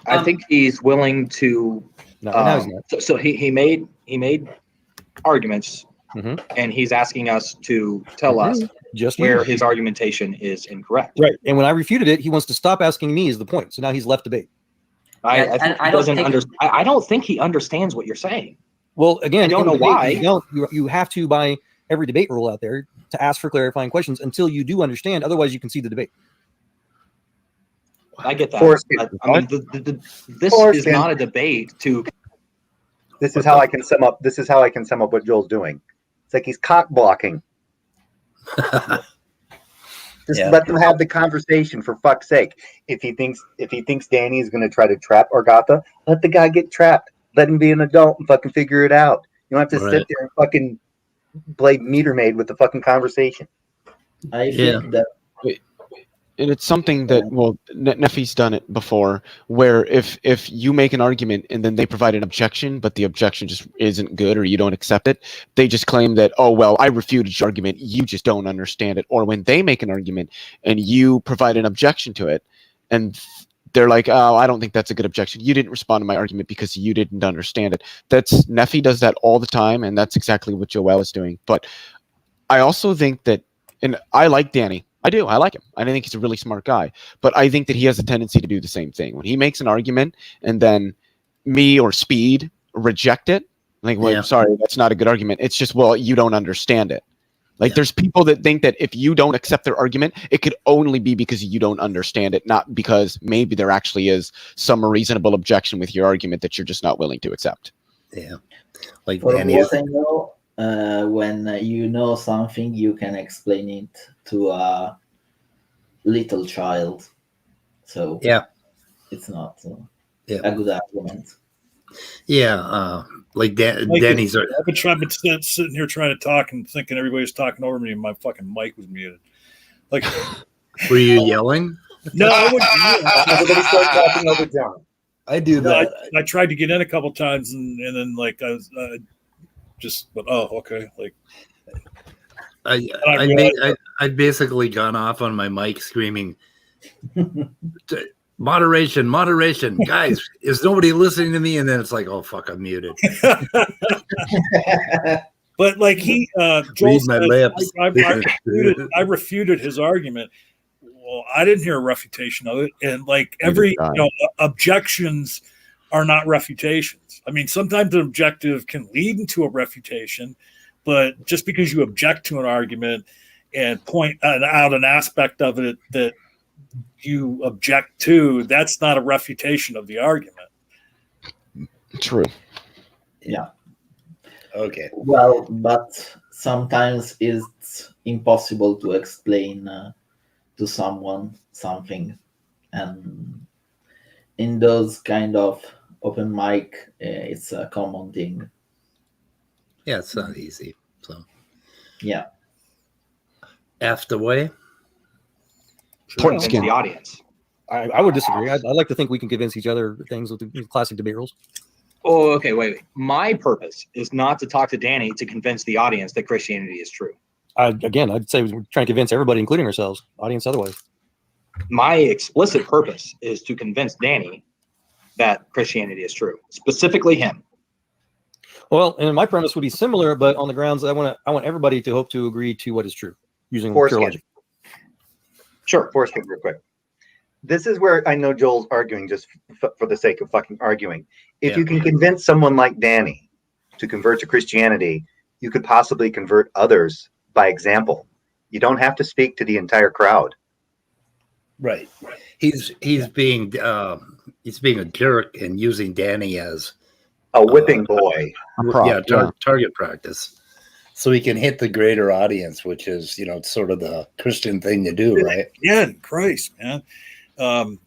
I think he's willing to. No, he's not. So he made arguments, and he's asking us to tell us just where his argumentation is incorrect. Right. And when I refuted it, he wants to stop asking me is the point. So now he's left debate. I don't think he understands what you're saying. Well, again, I don't in know debate, why. You have to, by every debate rule out there, to ask for clarifying questions until you do understand. Otherwise, you can see the debate. I get that. Foreskin. But, I mean, this is Foreskin. not a debate to. This is how I can sum up. This is how I can sum up what Joel's doing. It's like he's cock blocking. Just Yeah. let them have the conversation, for fuck's sake. If he thinks Danny is going to try to trap Argatha, let the guy get trapped. Let him be an adult and fucking figure it out. You don't have to Right. sit there and fucking play meter maid with the fucking conversation. I Yeah. think that And it's something that, well, Neffy's done it before, where if you make an argument and then they provide an objection, but the objection just isn't good or you don't accept it, they just claim that, oh, well, I refuted your argument, you just don't understand it. Or when they make an argument and you provide an objection to it, and they're like, oh, I don't think that's a good objection. You didn't respond to my argument because you didn't understand it. Neffy does that all the time, and that's exactly what Joel is doing. But I also think that, and I like Danny. I do. I like him. I think he's a really smart guy. But I think that he has a tendency to do the same thing. When he makes an argument and then me or Speed reject it, like, well, Yeah. sorry, that's not a good argument. It's just, well, you don't understand it. Like, Yeah. there's people that think that if you don't accept their argument, it could only be because you don't understand it, not because maybe there actually is some reasonable objection with your argument that you're just not willing to accept. Yeah. Like for Danny what is, I know, when you know something, you can explain it to a little child. So yeah. it's not Yeah. a good argument. Yeah. Like Like, Danny's. I've been sitting here trying to talk and thinking everybody's talking over me, and my fucking mic was muted. Like, Were you yelling? no, I wouldn't. Everybody start talking over John. I do I tried to get in a couple times, and then like I was just, but oh, okay, like I'd basically gone off on my mic screaming, moderation, guys, is nobody listening to me? And then it's like, oh fuck, I'm muted. But like Joel Read my said, lips. I refuted his argument. Well, I didn't hear a refutation of it, and like every objections are not refutations. I mean, sometimes an objective can lead into a refutation, but just because you object to an argument and point out an aspect of it that you object to, that's not a refutation of the argument. True. Yeah. Okay. Well, but sometimes it's impossible to explain to someone something, and in those kind of open mic, it's a common thing. Yeah, it's not easy. So yeah. Afterway. Convince the audience. I would disagree. I like to think we can convince each other things with the classic debate rules. Oh, okay, wait. My purpose is not to talk to Danny to convince the audience that Christianity is true. Again, I'd say we're trying to convince everybody, including ourselves, audience otherwise. My explicit purpose is to convince Danny that Christianity is true, specifically him. Well, and my premise would be similar, but on the grounds I want everybody to hope to agree to what is true using pure logic. Sure. Foreskin, real quick. This is where I know Joel's arguing just for the sake of fucking arguing. If you can convince someone like Danny to convert to Christianity, you could possibly convert others by example. You don't have to speak to the entire crowd. Right. He's being a jerk and using Danny as a whipping boy. Target practice. So he can hit the greater audience, which is, sort of the Christian thing to do, right? Yeah, Christ, man. I'm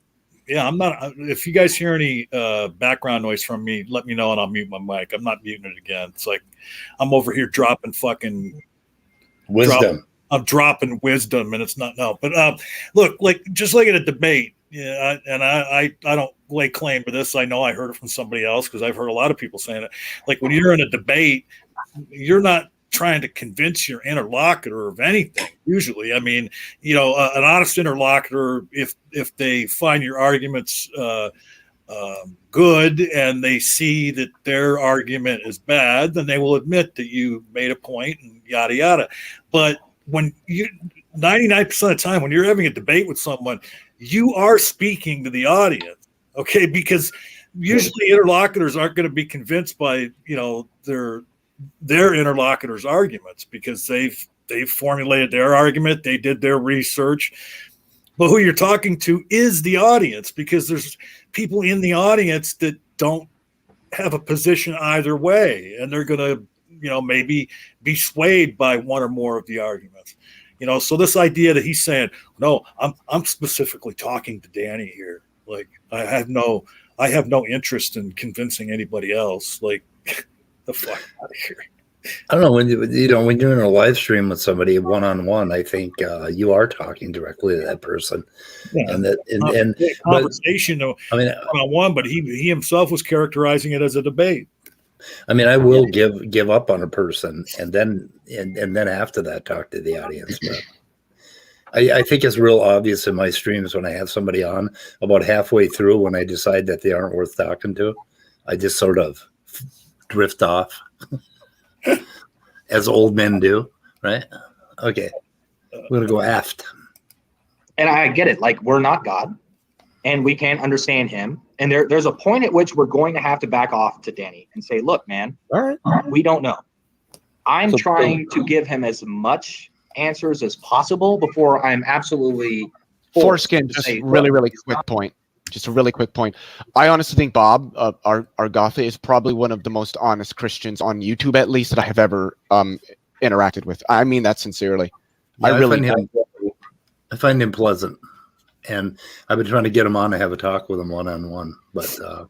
not. If you guys hear any background noise from me, let me know and I'll mute my mic. I'm not muting it again. It's like I'm over here dropping fucking wisdom. I'm dropping wisdom, and it's not no. But look, like just like in a debate, I don't lay claim to this. I know I heard it from somebody else because I've heard a lot of people saying it. Like when you're in a debate, you're not trying to convince your interlocutor of anything. Usually, I mean, an honest interlocutor, if they find your arguments good and they see that their argument is bad, then they will admit that you made a point and yada yada. But when 99% of the time when you're having a debate with someone, you are speaking to the audience, okay? Because usually interlocutors aren't going to be convinced by their interlocutors' arguments because they've formulated their argument, they did their research. But who you're talking to is the audience, because there's people in the audience that don't have a position either way, and they're going to, maybe be swayed by one or more of the arguments. So this idea that he's saying, no, I'm specifically talking to Danny here. Like, I have no interest in convincing anybody else. Like, the fuck out of here. I don't know, when you're in a live stream with somebody one-on-one, I think you are talking directly to that person. Yeah. And conversation, one-on-one, but he himself was characterizing it as a debate. I mean, I will give up on a person and then after that talk to the audience. But I think it's real obvious in my streams when I have somebody on, about halfway through when I decide that they aren't worth talking to, I just sort of drift off. As old men do, right? Okay, we're gonna go aft. And I get it. Like, we're not God, and we can't understand him. And there's a point at which we're going to have to back off to Danny and say, "Look, man, all right, we don't know." I'm trying to give him as much answers as possible before I'm absolutely Foreskin. Just really quick point. Just a really quick point. I honestly think Bob Argatha is probably one of the most honest Christians on YouTube, at least, that I have ever interacted with. I mean that sincerely. Yeah, I find him pleasant, and I've been trying to get him on to have a talk with him one-on-one, but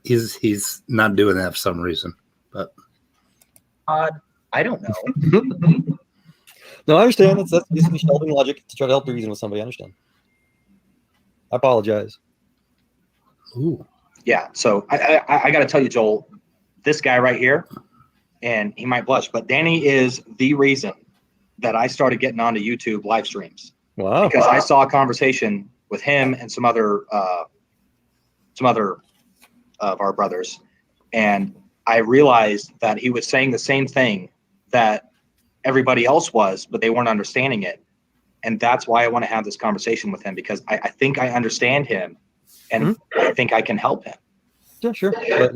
he's not doing that for some reason. But I don't know. No, I understand. That's basically shelving logic to try to help the reason with somebody. I understand. I apologize. Ooh. Yeah, so I got to tell you, Joel, this guy right here, and he might blush, but Danny is the reason that I started getting onto YouTube live streams. Wow! Because I saw a conversation with him and some other of our brothers, and I realized that he was saying the same thing that everybody else was, but they weren't understanding it. And that's why I want to have this conversation with him, because I think I understand him, and I think I can help him. Yeah, sure. But,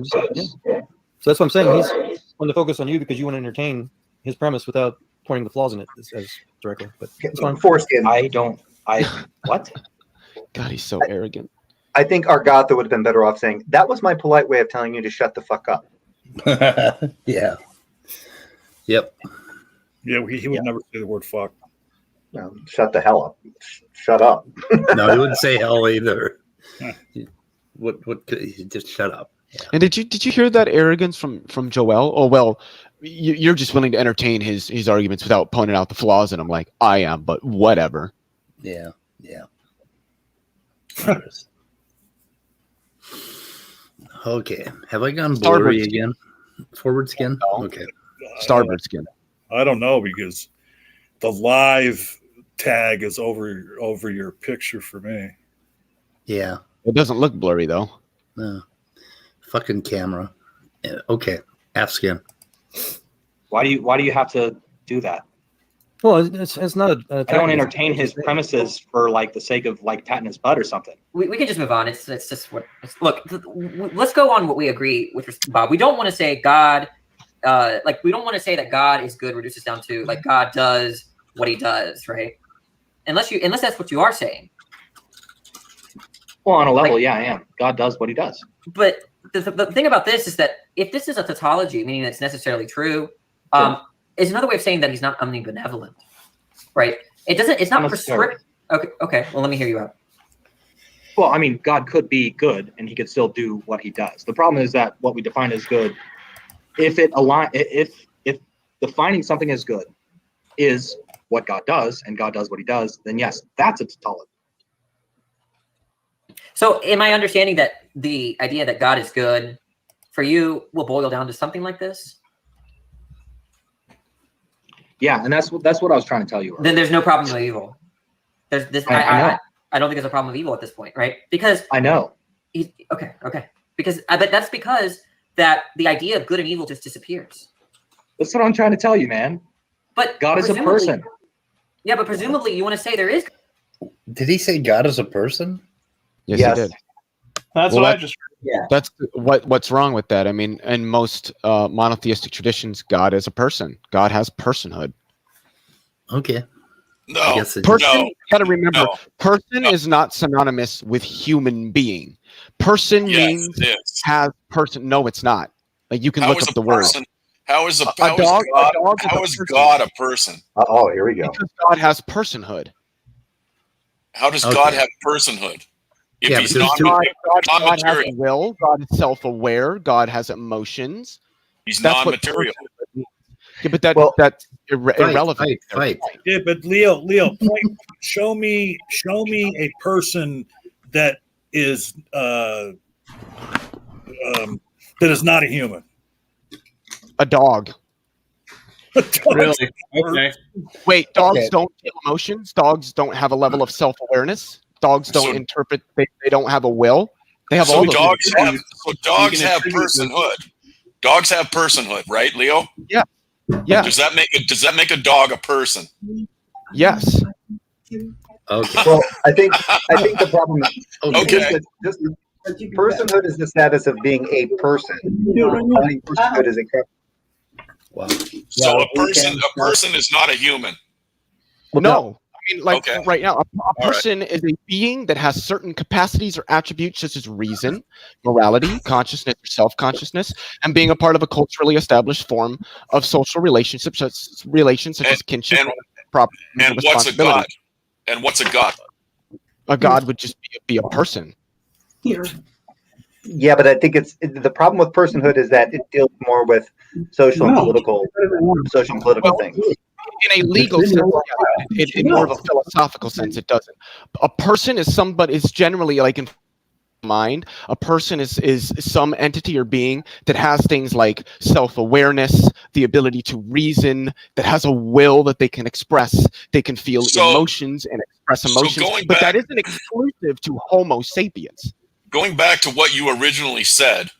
yeah. So that's what I'm saying. He's wanting to focus on you because you want to entertain his premise without pointing the flaws in it as directly. But it's fine. Foreskin. What? God, he's so arrogant. I think Argatha would have been better off saying, that was my polite way of telling you to shut the fuck up. Yeah. Yep. Yeah, he would never say the word fuck. No, shut the hell up. Shut up. No, he wouldn't say hell either. What just shut up. Yeah. And did you hear that arrogance from Joel? Oh, well, you're just willing to entertain his arguments without pointing out the flaws in them. Like, I am, but whatever. Yeah. Okay. Have I gone blurry again? Forward skin? No. Okay. Starboard skin. I don't know, because the live tag is over your picture for me. Yeah. It doesn't look blurry though. No. Fucking camera. Yeah, okay. Half skin. Why do you have to do that? Well, it's not I don't entertain his premises for like the sake of like patting his butt or something. We can just move on. It's just what. Look, let's go on what we agree with Bob. We don't want to say God, we don't want to say that God is good. Reduces down to like God does what he does, right? Unless that's what you are saying. Well, on a level, yeah, I am. God does what he does. But the thing about this is that if this is a tautology, meaning that it's necessarily true, is another way of saying that he's not omnibenevolent, right? It's not prescriptive. Okay. Well, let me hear you out. Well, I mean, God could be good and he could still do what he does. The problem is that what we define as good, if defining something as good is what God does and God does what he does, then yes, that's a tautology. So am I understanding that the idea that God is good for you will boil down to something like this? Yeah, and that's what I was trying to tell you. Then there's no problem with evil. There's this. I don't think there's a problem with evil at this point, right? Because I know. Okay. Because but that's because that the idea of good and evil just disappears. That's what I'm trying to tell you, man. But God is a person. Yeah, but presumably you want to say there is. Did he say God is a person? Yes, he did. That's what I just heard. Yeah. That's what's wrong with that. I mean, in most monotheistic traditions, God is a person. God has personhood. Okay. No, guess it- Person, no, you got to remember, no. person is not synonymous with human being. Person Yes, means it is. has person. No, it's not. Like you can How look is up a the word. person? How is A how is dog- a God? dog is How a is person. God a person? Oh, here we go. Because God has personhood. How does Okay. God have personhood? If Yeah, he's because not, two- God has non-material, a will. God is self-aware. God has emotions. he's That's what non-material. personhood means. Yeah, but that's Fight, irrelevant. fight. Yeah, but Leo, point, show me a person that is not a human. A dog. Really? Okay. Wait, dogs Okay. don't feel emotions. Dogs don't have a level of self-awareness. Dogs don't So- interpret. They don't have a will. They have all So those. dogs have can attribute personhood. Dogs have personhood, right, Leo? Yeah. Does that make a dog a person? Yes. Okay. Well, I think the problem is Okay. just personhood is the status of being a person. I think personhood is incredible. Wow. So a person is not a human. No. I mean, like Okay. right now, a right. person is a being that has certain capacities or attributes such as reason, morality, consciousness, or self-consciousness, and being a part of a culturally established form of social relationships, such as kinship, and- property, And what's a responsibility. god? And what's a god? A god would just be a person. Yeah, but I think the problem with personhood is that it deals more with social and political things. In a legal sense, yeah. In more of a philosophical sense, it doesn't. A person is generally like in mind. A person is some entity or being that has things like self-awareness, the ability to reason, that has a will that they can express. They can feel So- emotions and express so emotions. going But that back- isn't exclusive to Homo sapiens. Going back to what you originally said,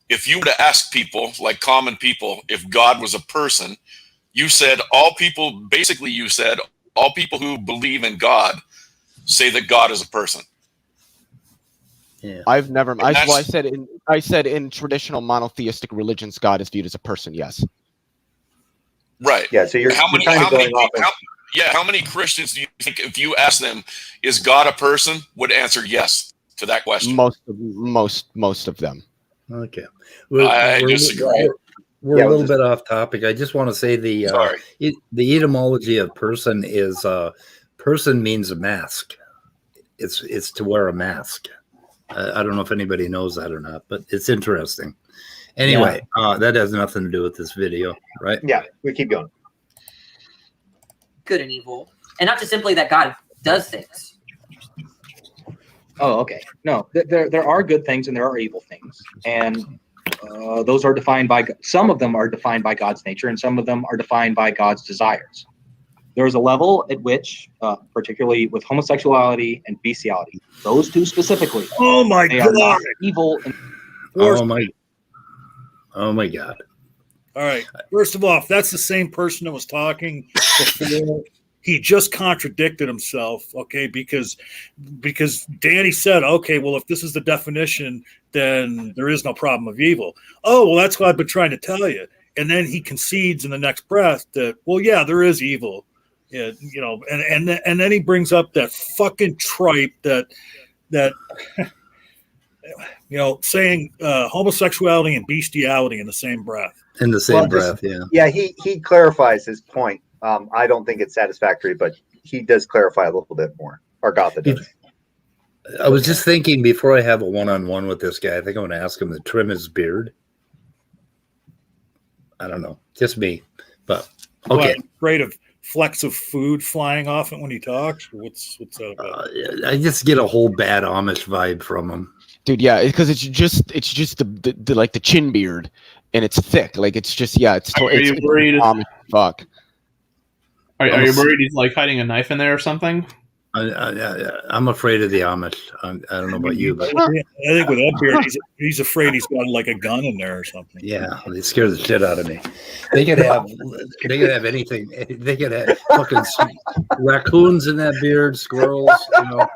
if you were to ask people, like common people, if God was a person, you said all people who believe in God say that God is a person. Yeah. I've never. And that's- I said in traditional monotheistic religions, God is viewed as a person. Yes. Right. Yeah, so you're How many Christians do you think, if you ask them, is God a person, would answer yes to that question? Most of them. Okay. I disagree. We're a little bit off topic. I just want to say the Sorry. the etymology of person is person means a mask. It's to wear a mask. I don't know if anybody knows that or not, but it's interesting. Anyway, that has nothing to do with this video, right? Yeah, we keep going. Good and evil, and not just simply that God does things. Oh, okay. No, there are good things and there are evil things, and those are defined by. Some of them are defined by God's nature, and some of them are defined by God's desires. There is a level at which, particularly with homosexuality and bestiality, those two specifically, Oh my they are god! not evil. And Oh my God. All right. First of all, if that's the same person that was talking before, he just contradicted himself. Okay, because Danny said, okay, well, if this is the definition, then there is no problem of evil. Oh, well, that's what I've been trying to tell you. And then he concedes in the next breath that, well, yeah, there is evil. Yeah, you know, and then he brings up that fucking tripe that you know, saying homosexuality and bestiality in the same breath. In the same Well, breath, yeah. Yeah, he clarifies his point. I don't think it's satisfactory, but he does clarify a little bit more. Or Gotha does. I was just thinking before I have a one-on-one with this guy, I think I'm going to ask him to trim his beard. I don't know, just me, but okay. What, afraid of flecks of food flying off it when he talks? Or what's that about? I just get a whole bad Amish vibe from him. Dude, yeah, because it's just the like the chin beard, and it's thick. Like it's just it's. Are you worried? Fuck. Are you worried he's like hiding a knife in there or something? I'm afraid of the Amish. I don't know about you, but I think with that beard, he's afraid he's got like a gun in there or something. yeah, they scare the shit out of me. They could have anything. They could have fucking raccoons in that beard, squirrels. You know,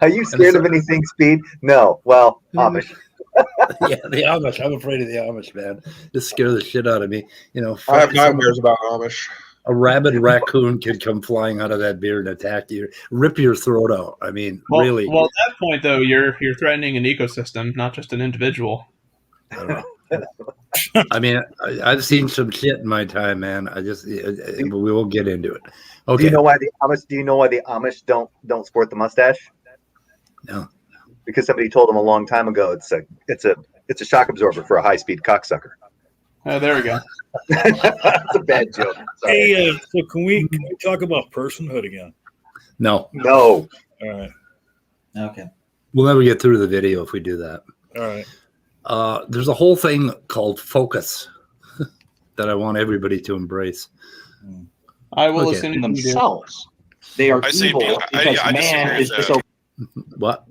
Are you scared of anything, Speed? No. Well, Amish. Yeah, the Amish. I'm afraid of the Amish, man. This scare the shit out of me. You know, I have nightmares about Amish. a rabid raccoon could come flying out of that beard and attack you, rip your throat out. I mean, Well, really. Well, at that point, though, you're threatening an ecosystem, not just an individual. I mean, I've seen some shit in my time, man. We will get into it. Okay. Do you know why the Amish? Do you know why the Amish don't sport the mustache? No. Because somebody told them a long time ago it's a shock absorber for a high speed cocksucker. There we go. That's a bad joke. Sorry. Hey, so can we talk about personhood again? No. No. All right. Okay. We'll never get through the video if we do that. All right. There's a whole thing called focus that I want everybody to embrace. I will Okay. listen In to you. themselves. They are I say evil I because disagree man with is that. disobedient. What?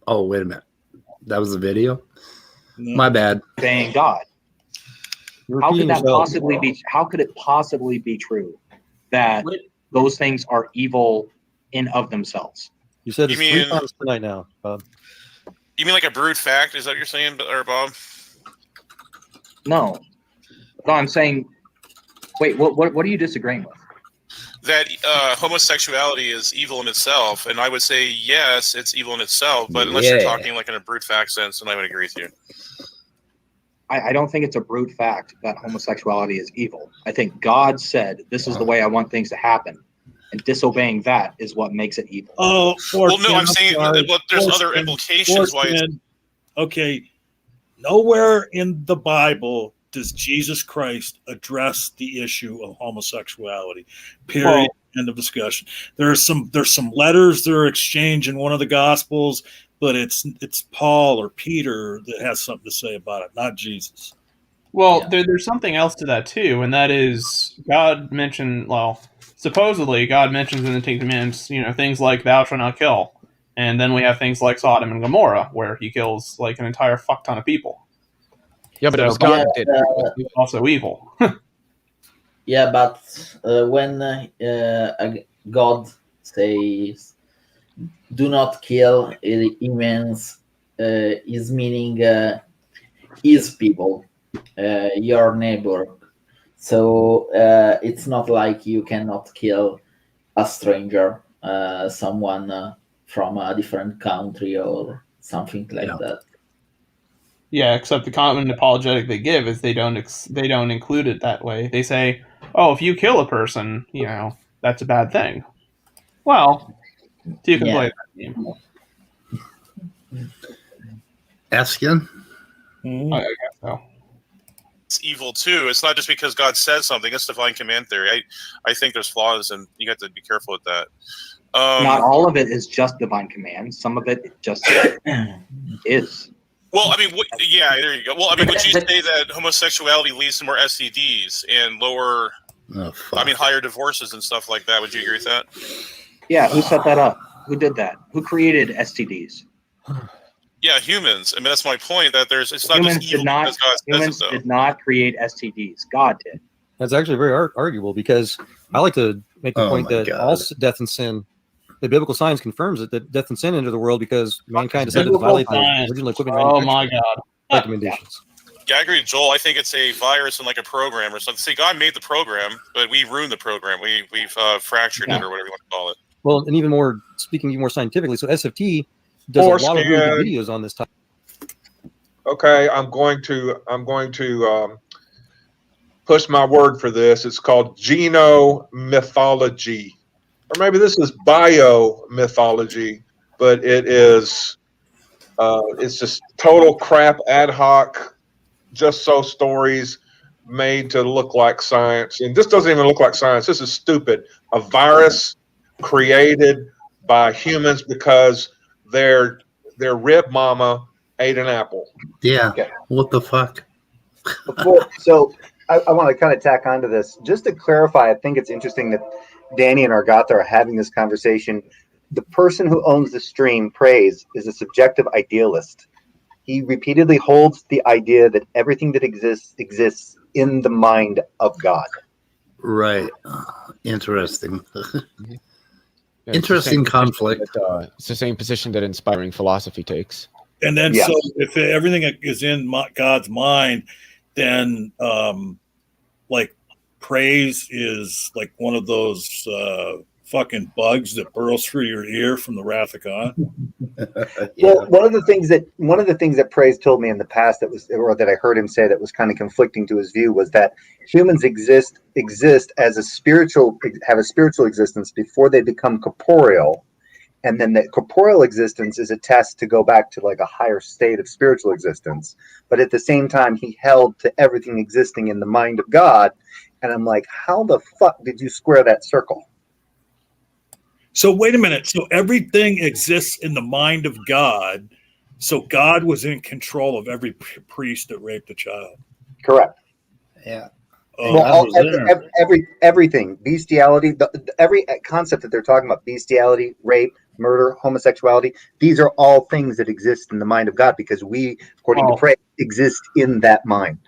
Oh, wait a minute. That was the video? No. My bad. Obeying God. You're How could repeating that yourself. possibly be? How could it possibly be true that those things are evil in of themselves? You said You it's 3 mean- times tonight now, Bob. You mean like a brute fact? Is that what you're saying, or Bob? No, I'm saying. Wait, what are you disagreeing with? That homosexuality is evil in itself, and I would say yes, it's evil in itself. But unless you're Yeah. talking like in a brute fact sense, then I would agree with you. I don't think it's a brute fact that homosexuality is evil. I think God said this is the way I want things to happen, and disobeying that is what makes it evil. Oh, Well, no, I'm saying well, there's other implications why it's. Okay, nowhere in the Bible does Jesus Christ address the issue of homosexuality. Period. End of discussion. There's some letters that are exchanged in one of the Gospels, but it's Paul or Peter that has something to say about it, not Jesus. Well, there's something else to that too, and that is God mentioned. Well, supposedly God mentions in the Ten Commandments, things like "Thou shalt not kill," and then we have things like Sodom and Gomorrah, where he kills like an entire fuck ton of people. Yeah, but it was So- God that did it. He's also evil. Yeah, but when God says "do not kill," it means is meaning is people, your neighbor. So it's not like you cannot kill a stranger, someone from a different country or something like that. Yeah, except the common apologetic they give is they don't include it that way. They say, "Oh, if you kill a person, that's a bad thing." Well, you can play that game. Ask again? I guess so. It's evil too. It's not just because God says something. It's divine command theory. I think there's flaws, and you have to be careful with that. Not all of it is just divine command. Some of it just is. Well, I mean, yeah, there you go. Well, I mean, would you say that homosexuality leads to more STDs and lower, higher divorces and stuff like that? Would you agree with that? Yeah, who set that up? Who did that? Who created STDs? Yeah, humans. I mean, that's my point. That it's not Humans just evil did not. because God says Humans it, though. did not create STDs. God did. That's actually very arguable because I like to make the Oh point my that God. all death and sin, the biblical science confirms it, that death and sin entered the world because mankind decided to Biblical violate the science. original equipment Oh manufacturing my God. recommendations. Yeah, I agree with Joel. I think it's a virus and like a program or something. See, God made the program, but we ruined the program. We've fractured it or whatever you want to call it. Well, and even more, speaking even more scientifically, so SFT does a lot of really good videos on this topic. Okay, I'm going to push my word for this. It's called genomythology, or maybe this is biomythology, but it is it's just total crap, ad hoc, just so stories made to look like science. And this doesn't even look like science. This is stupid. A virus created by humans because their rib mama ate an apple. Yeah. Okay. What the fuck? So I want to kind of tack onto this. Just to clarify, I think it's interesting that Danny and Argatha are having this conversation. The person who owns the stream, Praise, is a subjective idealist. He repeatedly holds the idea that everything that exists in the mind of God. Right. Interesting. Interesting conflict. It's the same position that inspiring philosophy takes. And then, Yes. so if everything is in God's mind, then like praise is like one of those fucking bugs that burrows through your ear from the wrath of God. Well, one of the things that Praise told me in the past that I heard him say that was kind of conflicting to his view was that humans exist as have a spiritual existence before they become corporeal, and then the corporeal existence is a test to go back to like a higher state of spiritual existence. But at the same time, he held to everything existing in the mind of God, and I'm like, how the fuck did you square that circle? So wait a minute. So everything exists in the mind of God. So God was in control of every priest that raped a child. Correct. Yeah. Well, everything, bestiality, every concept that they're talking about, bestiality, rape, murder, homosexuality, these are all things that exist in the mind of God because we, according to Praise, exist in that mind.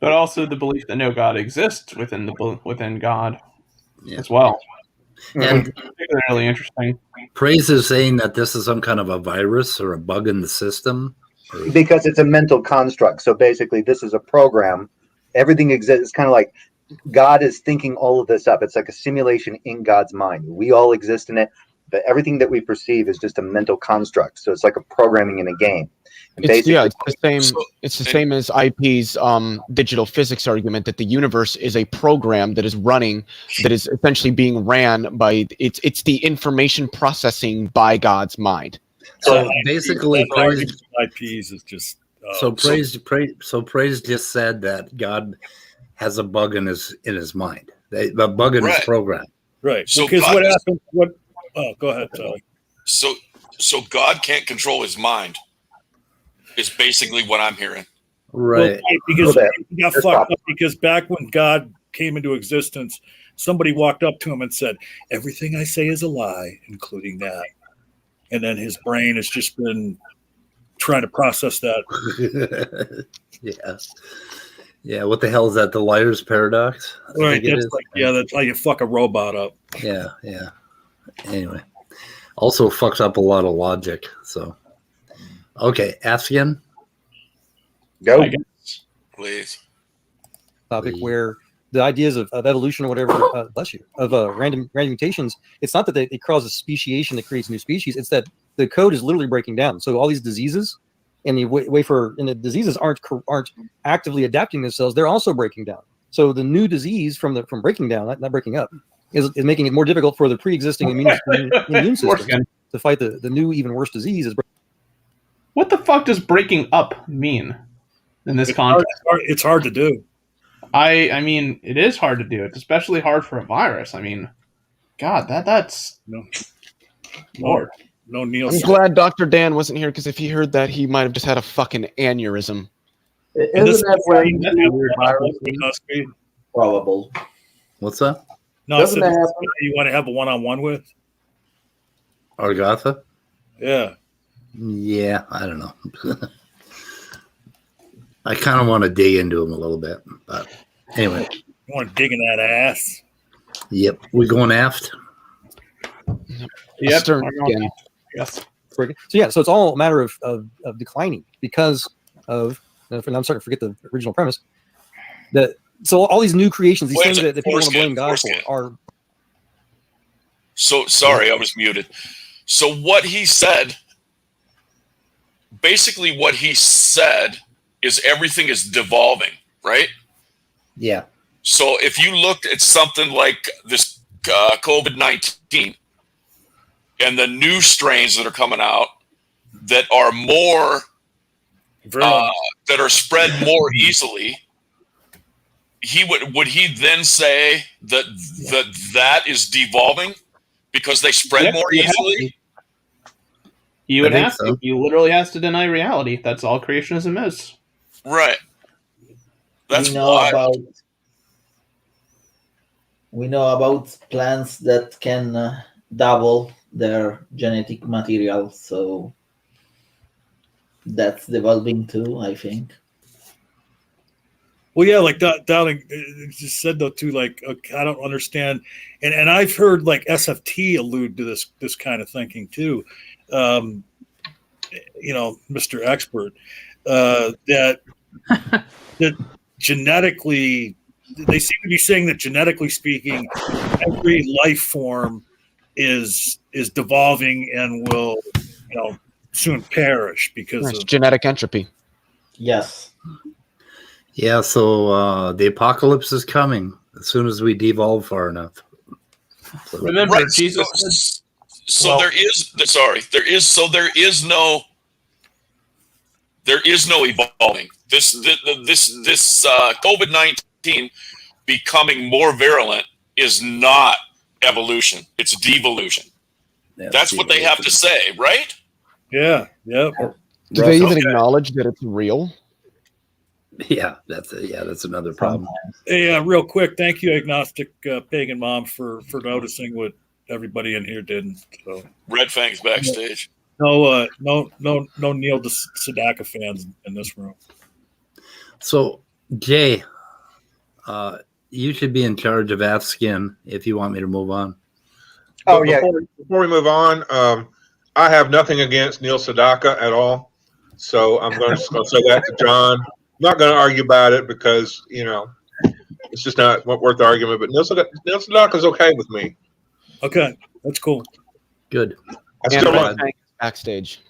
But also the belief that no God exists within God as well. And particularly interesting. Praise is saying that this is some kind of a virus or a bug in the system. Because it's a mental construct. So basically, this is a program. Everything exists. It's kind of like God is thinking all of this up. It's like a simulation in God's mind. We all exist in it, but everything that we perceive is just a mental construct. So it's like a programming in a game. And It's the same. It's the same as IP's digital physics argument that the universe is a program that is running, that is essentially being ran by it's the information processing by God's mind. So basically, Praise IPs is just Praise just said that God has a bug in his mind. The bug in his program. Right. So because God what is- happened? What? Oh, go ahead, Charlie. So God can't control his mind. Is basically what I'm hearing. Right. Well, because he got fucked up because back when God came into existence, somebody walked up to him and said, "Everything I say is a lie, including that." And then his brain has just been trying to process that. Yeah. Yeah. What the hell is that? The liar's paradox? I Right. think it That's is. like, yeah, that's how you fuck a robot up. Yeah. Yeah. Anyway, also fucks up a lot of logic. So, okay. Ask again. Go. Please. Topic where the ideas of evolution or whatever, bless you, of random mutations, it's not that it causes speciation that creates new species. It's that the code is literally breaking down. So all these diseases and the diseases aren't actively adapting themselves. They're also breaking down. So the new disease from breaking down, not breaking up, is making it more difficult for the pre-existing immune system to fight the new, even worse disease. What the fuck does breaking up mean in this context? It's hard to do. I mean, it is hard to do. It's especially hard for a virus. I mean, God, that's Lord. No, Neil. I'm glad Dr. Dan wasn't here because if he heard that, he might have just had a fucking aneurysm. Isn't that where weird virus probable? What's that? No, Doesn't so that happen? you want to have a one-on-one with? Argatha? Yeah. Yeah, I don't know. I kind of want to dig into him a little bit, but anyway. You want to dig in that ass? Yep. We going aft? Yep. Stern again. Yes. So yeah, so it's all a matter of declining because of. And I'm starting to forget the original premise. So all these new creations, these things that people want to blame God for, are. So sorry, I was muted. So what he said, basically, what he said is everything is devolving, right? Yeah. So if you looked at something like this COVID-19 and the new strains that are coming out that are more that are spread more easily, would he then say that is devolving because they spread more easily? You would have to. He literally has to deny reality. That's all creationism is. Right. That's we know about plants that can double their genetic material, so that's developing too, I think. Well, yeah, like Dowling just said though too. Like, okay, I don't understand, and I've heard like SFT allude to this kind of thinking too. Mr. Expert, that genetically, they seem to be saying that genetically speaking, every life form is devolving and will, soon perish because It's of genetic entropy. Yes. Yeah, so the apocalypse is coming as soon as we devolve far enough. Remember, Right, Jesus. there is no evolving. This COVID-19 becoming more virulent is not evolution. It's devolution. That's what they have to say, right? Yeah. Do they even acknowledge that it's real? Yeah, that's another problem. Hey, real quick, thank you, Agnostic Pagan Mom, for noticing what everybody in here didn't. So Red Fang's backstage. no Neil Sedaka fans in this room. So Jay, you should be in charge of Ask Skin if you want me to move on. Oh yeah. Before we move on, I have nothing against Neil Sedaka at all, so I'm going to say that to John. I'm not going to argue about it because it's just not worth the argument. But Neil Sedaka is okay with me. Okay, that's cool. Good. I still Red Fang is backstage.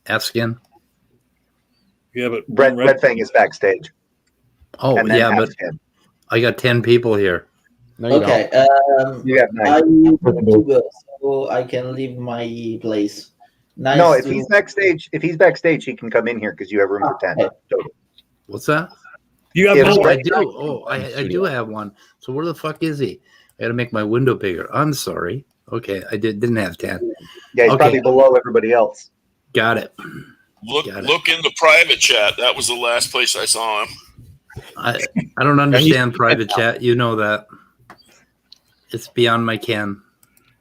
Ask Skin. Yeah, but Red Fang is backstage. Oh And then yeah, but Ask Him. I got 10 people here. No, you Okay. You have I 9. need to go, so I can leave my place. Nice No, if to- he's backstage, he can come in here because you have room for 10. Okay. What's that? You have If no I Red do. Fang- Oh, I do have one. So where the fuck is he? I got to make my window bigger. I'm sorry. Okay, I didn't have 10. Yeah, he's Okay. probably below everybody else. Got it. Look Got it. look in the private chat. That was the last place I saw him. I don't understand private chat. You know that. It's beyond my ken.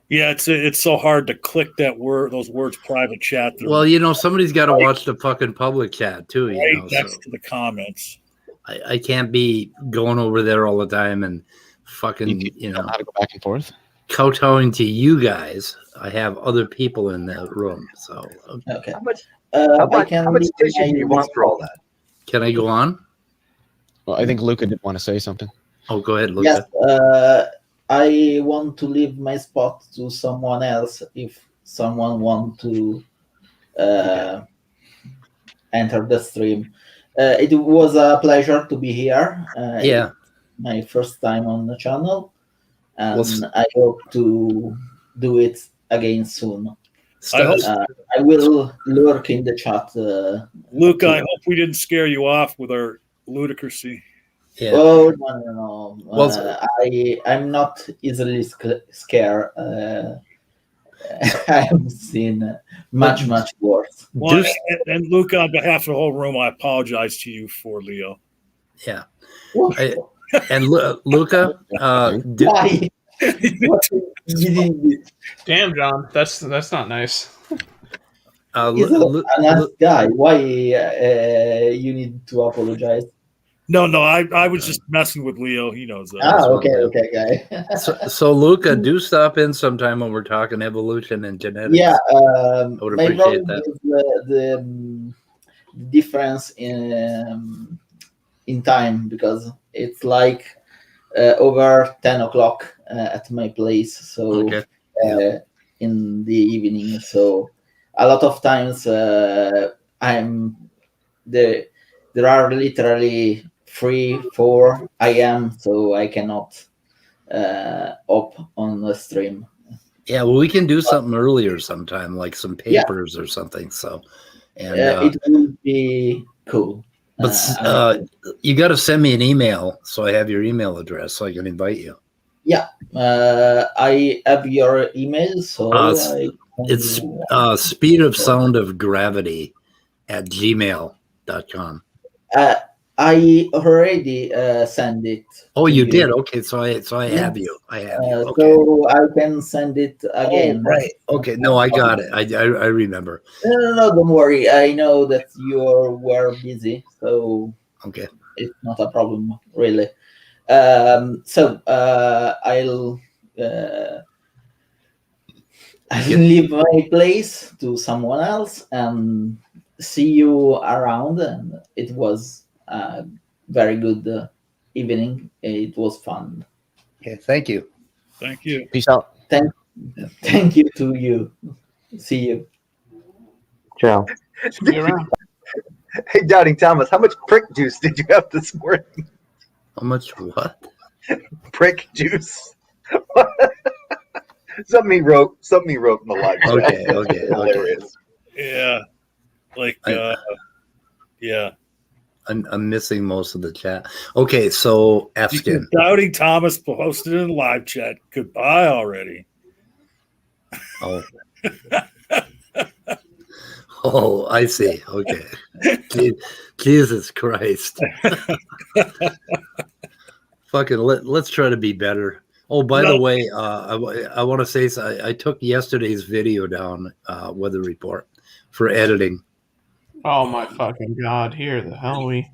Yeah, it's so hard to click those words private chat. Well, somebody's got to watch the fucking public chat too. Right next to the comments. I can't be going over there all the time and fucking know how to go back and forth. kowtowing to you guys. I have other people in that room, so Okay. How much I can leave my- tissue do you want for all that? can I go on? Well, I think Luca did want to say something. Oh, go ahead, Luca. Yes. I want to leave my spot to someone else if someone want to enter the stream. It was a pleasure to be here. Yeah. My first time on the channel, and Well, I hope to do it again soon. Stealth? I will lurk in the chat. Luke, I hope we didn't scare you off with our ludicrousy. Yeah. Oh no! Well, I'm not easily scared. I've seen much worse. Well, and Luke, on behalf of the whole room, I apologize to you for Leo. Yeah. And Luca, Why? Damn, John, that's not nice. He's a nice guy. Why you need to apologize? No, I was just messing with Leo. He knows that. Okay, guy. so Luca, do stop in sometime when we're talking evolution and genetics. Yeah, I would my appreciate problem that. is the difference in time, because it's like over 10 o'clock at my place, so in the evening. So a lot of times I'm there are literally 3-4 a.m. so I cannot up on the stream. Yeah, well, we can do something earlier sometime, like some papers or something. So, and it would be cool. but you got to send me an email so I have your email address so I can invite you. Yeah, I have your email, so it's speed of sound of gravity at gmail.com. I already sent it. Oh, to you did? Okay, so I have you. I have you. Okay. So I can send it again. Oh, right. Okay. No, I got it. I remember. No, don't worry. I know that you were busy. So okay. it's not a problem really. I'll leave my place to someone else and see you around. And it was a very good evening. It was fun. Okay, thank you. Thank you. Peace out. Thank you to you. See you. Ciao. See you around. Hey, Doubting Thomas, how much prick juice did you have this morning? How much what? Prick juice. Something he wrote in the live chat. Okay. Hilarious. Yeah. Like, yeah. I'm missing most of the chat. Okay, so Afskin. Doubting Thomas posted in the live chat. Goodbye already. Oh. Oh, I see. Okay. Jesus Christ. Fucking let's try to be better. Oh, by the way, I want to say I took yesterday's video down, weather report, for editing. Oh my fucking god! Here the hell we.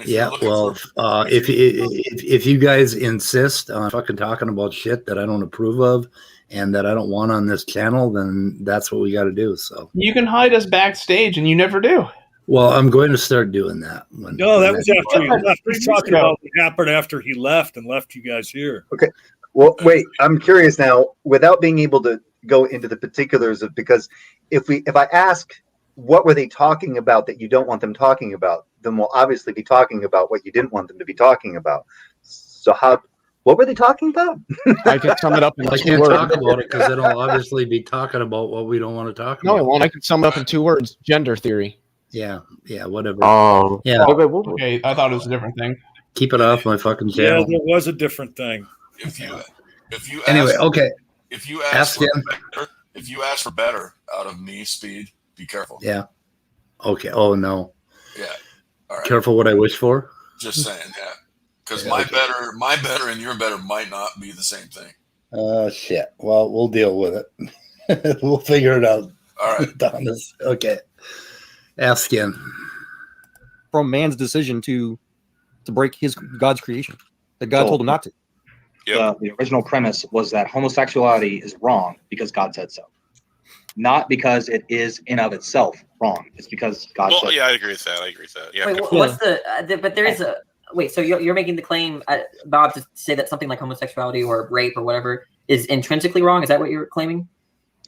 Yeah, well, if you guys insist on fucking talking about shit that I don't approve of and that I don't want on this channel, then that's what we got to do. So You can hide us backstage, and you never do. well, I'm going to start doing that. No, that was after he left. He's talking about what happened after he left and left you guys here. Okay. Well, wait. I'm curious now. Without being able to go into the particulars of, because if I ask what were they talking about that you don't want them talking about, then we'll obviously be talking about what you didn't want them to be talking about. So what were they talking about? I can sum it up in I 2 can't words. talk about it because it'll obviously be talking about what we don't want to talk No, about. it won't. I can sum it up in 2 words. Gender theory. Yeah, whatever. Oh, yeah. Okay, I thought it was a different thing. Keep it off my fucking Yeah, channel. there was a different thing. If you Anyway, ask, okay. if you ask Ask for him. better, if you ask for better out of me, Speed, be careful. Yeah. Okay. Oh no. Yeah. All right. Careful what I wish for. Just saying, yeah. Because Yeah, my okay. better and your better might not be the same thing. Oh shit. Well, we'll deal with it. We'll figure it out. All right. Thomas. Okay. Ask him. From man's decision to break God's creation that God told him not to. The original premise was that homosexuality is wrong because God said so, not because it is in of itself wrong. It's because God said. Well, yeah, I agree with that. Yeah. Wait, what's but there is a wait. So you're making the claim, Bob, to say that something like homosexuality or rape or whatever is intrinsically wrong. Is that what you're claiming?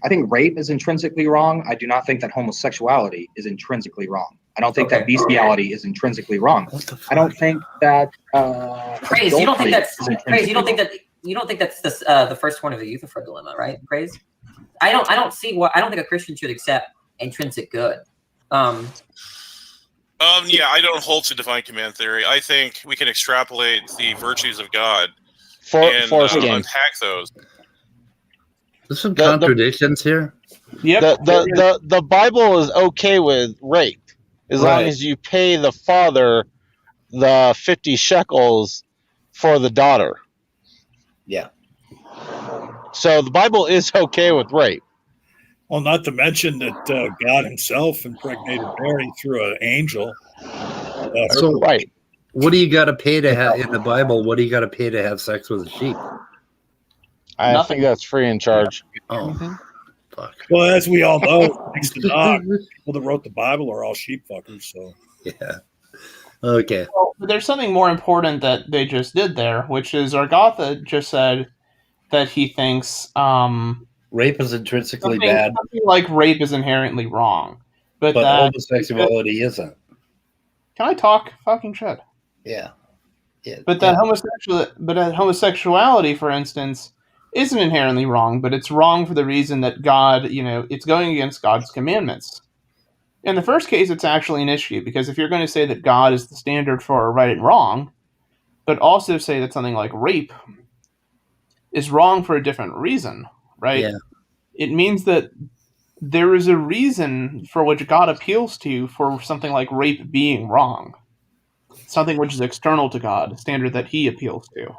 I think rape is intrinsically wrong. I do not think that homosexuality is intrinsically wrong. I don't think that bestiality is intrinsically wrong. I don't think that. Praise. You don't think that's praise. You don't think that's the first point of the Euthyphro dilemma, right? Praise. I don't see what. I don't think a Christian should accept intrinsic good. Yeah, I don't hold to divine command theory. I think we can extrapolate the virtues of God and unpack those. There's some contradictions here. Yep. The Bible is okay with rape as long as you pay the father the 50 shekels for the daughter. Yeah. So the Bible is okay with rape. Well, not to mention that God himself impregnated Mary through an angel. So, what do you got to pay to have in the Bible? What do you got to pay to have sex with a sheep? I think that's free in charge. Oh, fuck. Well, as we all know, thanks to God, people that wrote the Bible are all sheep fuckers. So yeah. Okay. Well, but there's something more important that they just did there, which is Argatha just said that he thinks rape is intrinsically bad. Something like rape is inherently wrong, but homosexuality isn't. Can I talk? Fucking shit. Yeah. But that homosexuality, for instance, isn't inherently wrong, but it's wrong for the reason that God, it's going against God's commandments. In the first case, it's actually an issue, because if you're going to say that God is the standard for right and wrong, but also say that something like rape is wrong for a different reason, right? Yeah. It means that there is a reason for which God appeals to for something like rape being wrong. Something which is external to God, a standard that he appeals to.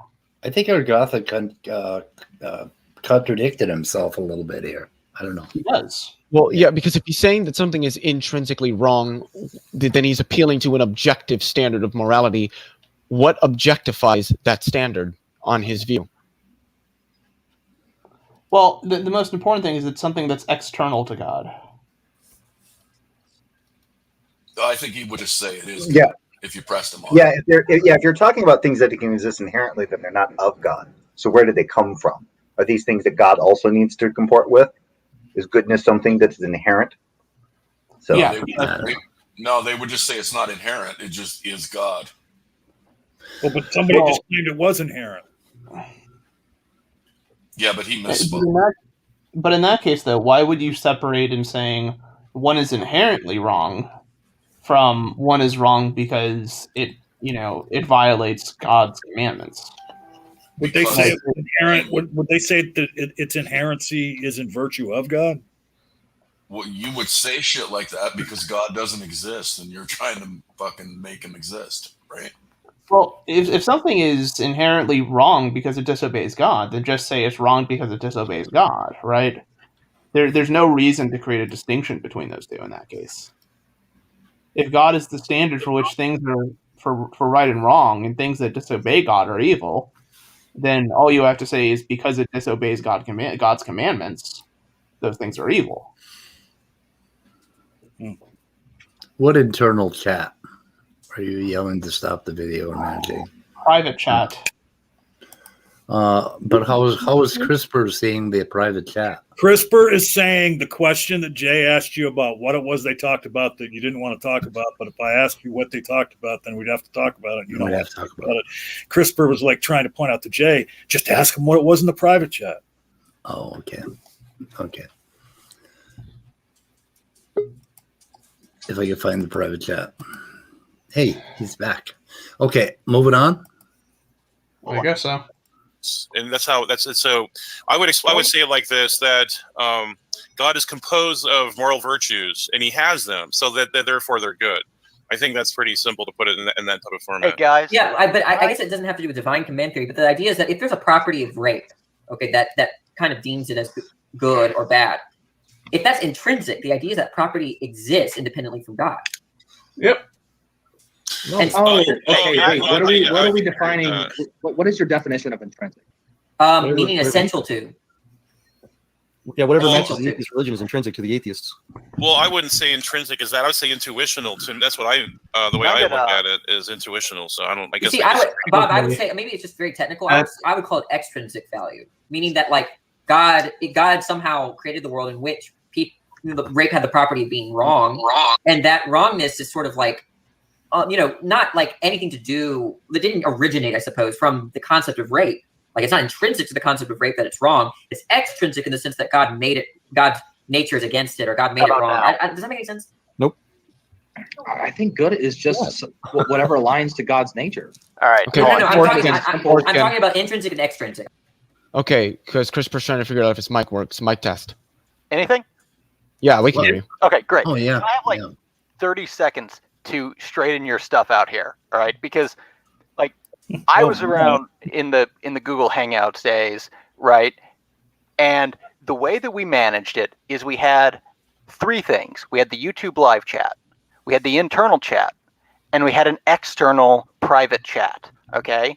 I think Argatha contradicted himself a little bit here. I don't know. He does. Well, yeah, because if he's saying that something is intrinsically wrong, then he's appealing to an objective standard of morality. What objectifies that standard on his view? Well, the most important thing is it's something that's external to God. I think he would just say it is. Yeah. If you pressed him on. Yeah, if you're talking about things that can exist inherently, then they're not of God. So where did they come from? Are these things that God also needs to comport with? Is goodness something that is inherent? So Yeah. They would just say it's not inherent. It just is God. Well, but somebody just claimed it was inherent. Yeah, but he misspoke. But in that case, though, why would you separate in saying one is inherently wrong from one is wrong because it violates God's commandments? Would they say it's inherent? Would they say that its inherency is in virtue of God? Well, you would say shit like that because God doesn't exist, and you're trying to fucking make him exist, right? Well, if something is inherently wrong because it disobeys God, then just say it's wrong because it disobeys God, right? There's no reason to create a distinction between those two in that case. If God is the standard for which things are for right and wrong, and things that disobey God are evil, then all you have to say is because it disobeys God's commandments, those things are evil. What internal chat? Are you yelling to stop the video or managing? Private chat. But how is CRISPR seeing the private chat? CRISPR is saying the question that Jay asked you about what it was they talked about that you didn't want to talk about, but if I asked you what they talked about, then we'd have to talk about it. You don't have to talk about it. CRISPR was like trying to point out to Jay, just ask him what it was in the private chat. Oh, okay. Okay. If I can find the private chat. Hey, he's back. Okay, moving on. I guess so. And that's so. I would say it like this: that God is composed of moral virtues, and He has them, so that therefore they're good. I think that's pretty simple to put it in that type of format. Hey guys, yeah, but I guess it doesn't have to do with divine command theory. But the idea is that if there's a property of rape, okay, that kind of deems it as good or bad. If that's intrinsic, the idea is that property exists independently from God. Yep. Wait. What are we defining? What is your definition of intrinsic? Meaning essential to. Yeah, whatever matches the atheist religion is intrinsic to the atheists. Well, I wouldn't say intrinsic as that. I would say intuitional. That's what the way I look at it is intuitional. So I don't. I guess. See, Bob, I would say maybe it's just very technical. I would call it extrinsic value, meaning that like God somehow created the world in which people, the rape had the property of being wrong, and that wrongness is sort of like. Not like anything to do that didn't originate, I suppose, from the concept of rape. Like it's not intrinsic to the concept of rape that it's wrong. It's extrinsic in the sense that God made it. God's nature is against it, or God made it wrong. Does that make any sense? Nope. I think good is just whatever aligns to God's nature. All right. Okay. No, I'm talking about intrinsic and extrinsic. Okay, because CRISPR's trying to figure out if his mic works. Mic test. Anything? Yeah, we can hear you. Okay, great. Oh yeah. I have 30 seconds to straighten your stuff out here, all right? Because I was around in the Google Hangouts days, right? And the way that we managed it is we had three things. We had the YouTube live chat, we had the internal chat, and we had an external private chat, okay?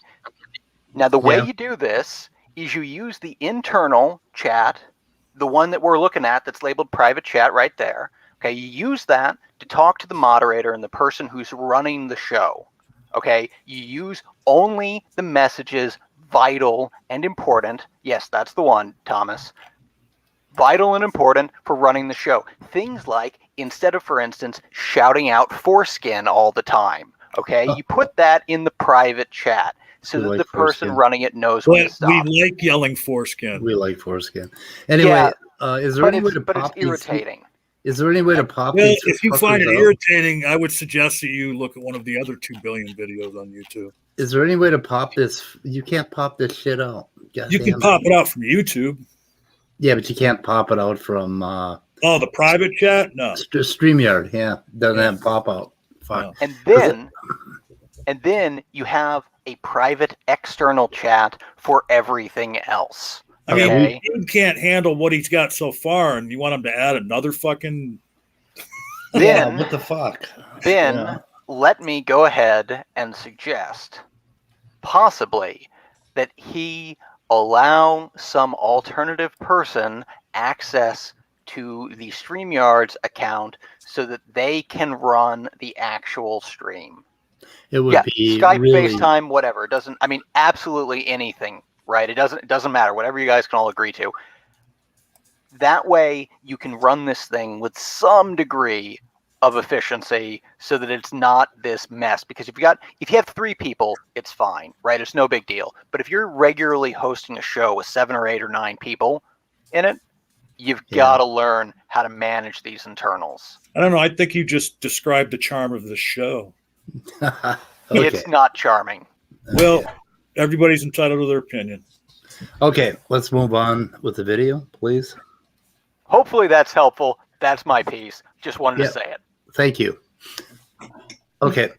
Now the way you do this is you use the internal chat, the one that we're looking at that's labeled private chat right there. Okay, you use that to talk to the moderator and the person who's running the show. Okay, you use only the messages vital and important. Yes, that's the one, Thomas. Vital and important for running the show. Things like, instead of, for instance, shouting out foreskin all the time, okay, you put that in the private chat so that the person running it knows when to stop. We like yelling foreskin. We like foreskin. Anyway, is there any way to pop But it's irritating. Is there any way to pop Well, these if you find it fuckers out? irritating, I would suggest that you look at one of the other 2 billion videos on YouTube. Is there any way to pop this? You can't pop this shit out. God You damn can pop it out from YouTube. Yeah, but you can't pop it out from the private chat? No. StreamYard, yeah. Doesn't have pop out. Fuck. And then you have a private external chat for everything else. I mean, Okay. dude can't handle what he's got so far, and you want him to add another fucking. Then, what the fuck? Then Yeah. let me go ahead and suggest possibly that he allow some alternative person access to the StreamYard's account so that they can run the actual stream. It would Yeah, be Skype, really. FaceTime, whatever. It doesn't. I mean, absolutely anything, right? It doesn't matter. Whatever you guys can all agree to. That way, you can run this thing with some degree of efficiency, so that it's not this mess. Because if you have 3 people, it's fine, right? It's no big deal. But if you're regularly hosting a show with 7 or 8 or 9 people in it, you've got to learn how to manage these internals. I don't know. I think you just described the charm of the show. Okay. It's not charming. Well, everybody's entitled to their opinion. Okay, let's move on with the video, please. Hopefully that's helpful. That's my piece. Just wanted Yeah. to say it. Thank you. Okay.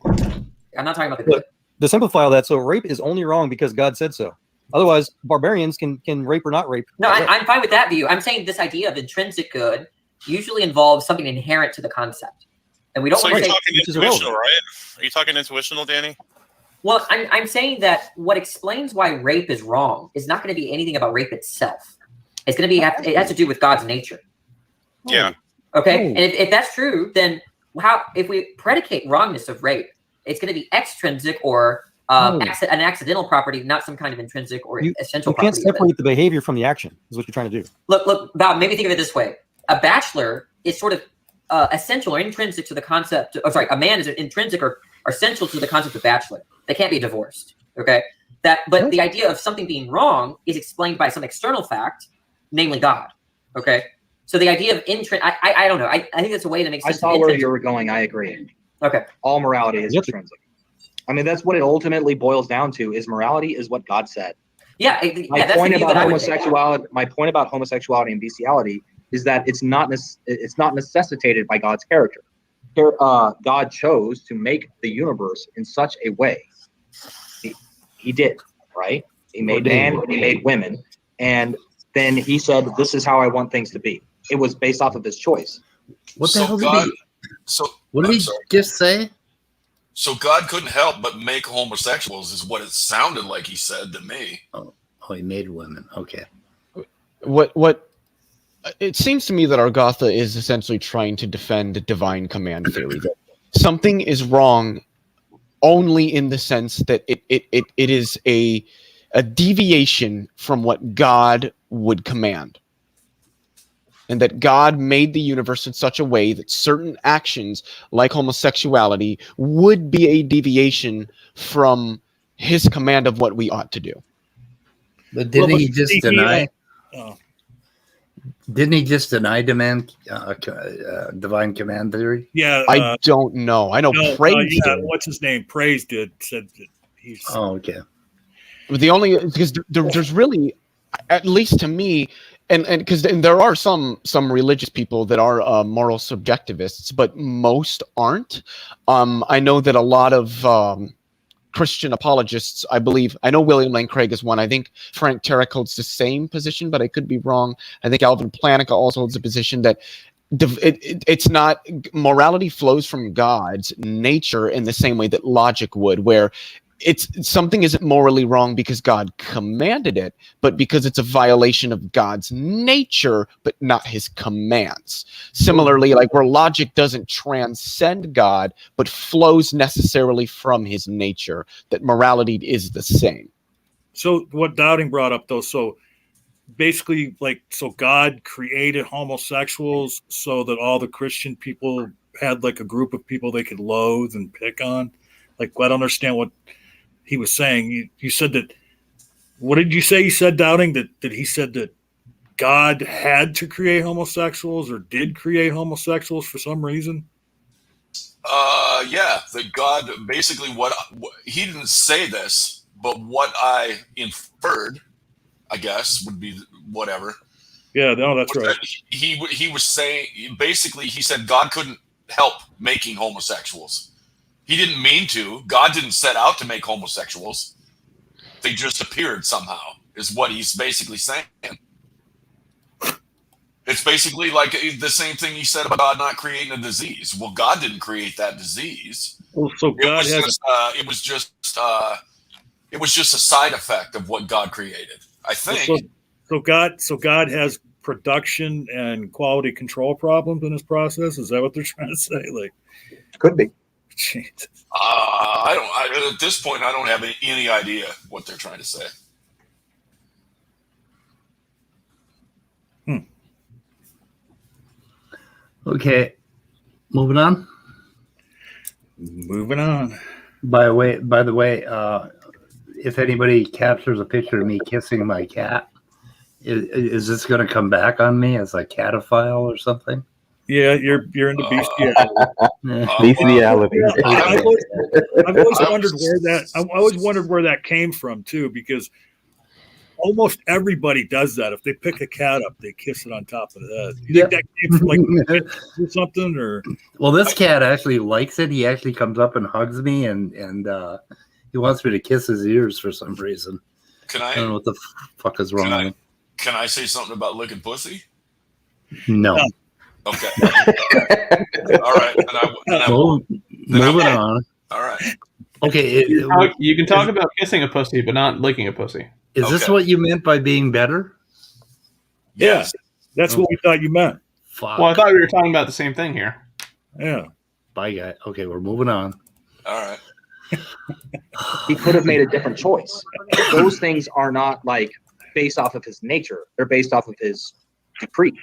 I'm not talking about the good. To simplify all that, so rape is only wrong because God said so. Otherwise, barbarians can rape or not rape. No, I'm fine with that view. I'm saying this idea of intrinsic good usually involves something inherent to the concept. And we don't So want you're to say. talking intuitional, right? Are you talking intuitional, Danny? Well, I'm saying that what explains why rape is wrong is not going to be anything about rape itself. It's going to be, it has to do with God's nature. Yeah. Okay. And if that's true, then if we predicate wrongness of rape, it's going to be extrinsic or an accidental property, not some kind of intrinsic or essential You can't property. separate the behavior from the action, is what you're trying to do. Look, Bob, maybe think of it this way. A bachelor is sort of essential or intrinsic to the concept. A man is intrinsic or essential to the concept of bachelor. They can't be divorced. Okay. But the idea of something being wrong is explained by some external fact, namely God. Okay. So the idea of I don't know. I think that's a way to make I sense. saw of where intrinsic. you were going. I agree. Okay. All morality is intrinsic. I mean, that's what it ultimately boils down to. Is morality is what God said. Yeah. My that's point the view about that I would take. homosexuality. My point about homosexuality and bestiality is that it's not necessitated by God's character. God chose to make the universe in such a way. He did, right? He made man, he made women, and then he said, "This is how I want things to be." It was based off of his choice. What the So hell God- did he? So What did I'm he sorry. just say? So God couldn't help but make homosexuals, is what it sounded like he said to me. Oh, he made women. Okay. What it seems to me that Argatha is essentially trying to defend divine command theory. That something is wrong only in the sense that it is a deviation from what God would command. And that God made the universe in such a way that certain actions, like homosexuality, would be a deviation from his command of what we ought to do. But didn't he just deny? Oh. Didn't he just deny divine command theory? Yeah. I don't know. I know Praise did. What's his name? Praise said that he's. Oh, okay. The only because there's really, at least to me, and because there are some religious people that are moral subjectivists, but most aren't. I know that a lot of Christian apologists, I know William Lane Craig is one. I think Frank Turek holds the same position, but I could be wrong. I think Alvin Plantinga also holds a position that it's not, morality flows from God's nature in the same way that logic would, where it's something isn't morally wrong because God commanded it, but because it's a violation of God's nature, but not his commands. Similarly, like where logic doesn't transcend God, but flows necessarily from his nature, that morality is the same. So what Dowding brought up though, so basically so God created homosexuals so that all the Christian people had like a group of people they could loathe and pick on. Like, I don't understand what he was saying. You said that. What did you say? You said, Dowding, that he said that God had to create homosexuals or did create homosexuals for some reason. Yeah, that God basically what he didn't say this, but what I inferred, I guess, would be whatever. Yeah, no, that's right. He was saying basically he said God couldn't help making homosexuals. He didn't mean to. God didn't set out to make homosexuals. They just appeared somehow. is what he's basically saying. It's basically like the same thing he said about God not creating a disease. Well, God didn't create that disease. Well, so God it was just a side effect of what God created, I think. So God has production and quality control problems in his process. Is that what they're trying to say? Like, could be. Jesus. At this point, I don't have any idea what they're trying to say. Okay, moving on. Moving on. By the way, if anybody captures a picture of me kissing my cat, is this going to come back on me as a catophile or something? Yeah, you're into bestiality. Bestiality. I've always wondered where that. I always wondered where that came from too, because almost everybody does that. If they pick a cat up, they kiss it on top of the head. You think that came from like or something, or? Well, this cat actually likes it. He actually comes up and hugs me, and he wants me to kiss his ears for some reason. I don't know what the fuck is wrong with him. Can I say something about licking pussy? No. Okay. All right. Moving on. All right. Okay. You can talk about kissing a pussy, but not licking a pussy. Is this what you meant by being better? Yes. That's what we thought you meant. Fuck. Well, I thought we were talking about the same thing here. Yeah. Bye, guy. Okay, we're moving on. All right. He could have made a different choice. Those things are not like based off of his nature. They're based off of his decree.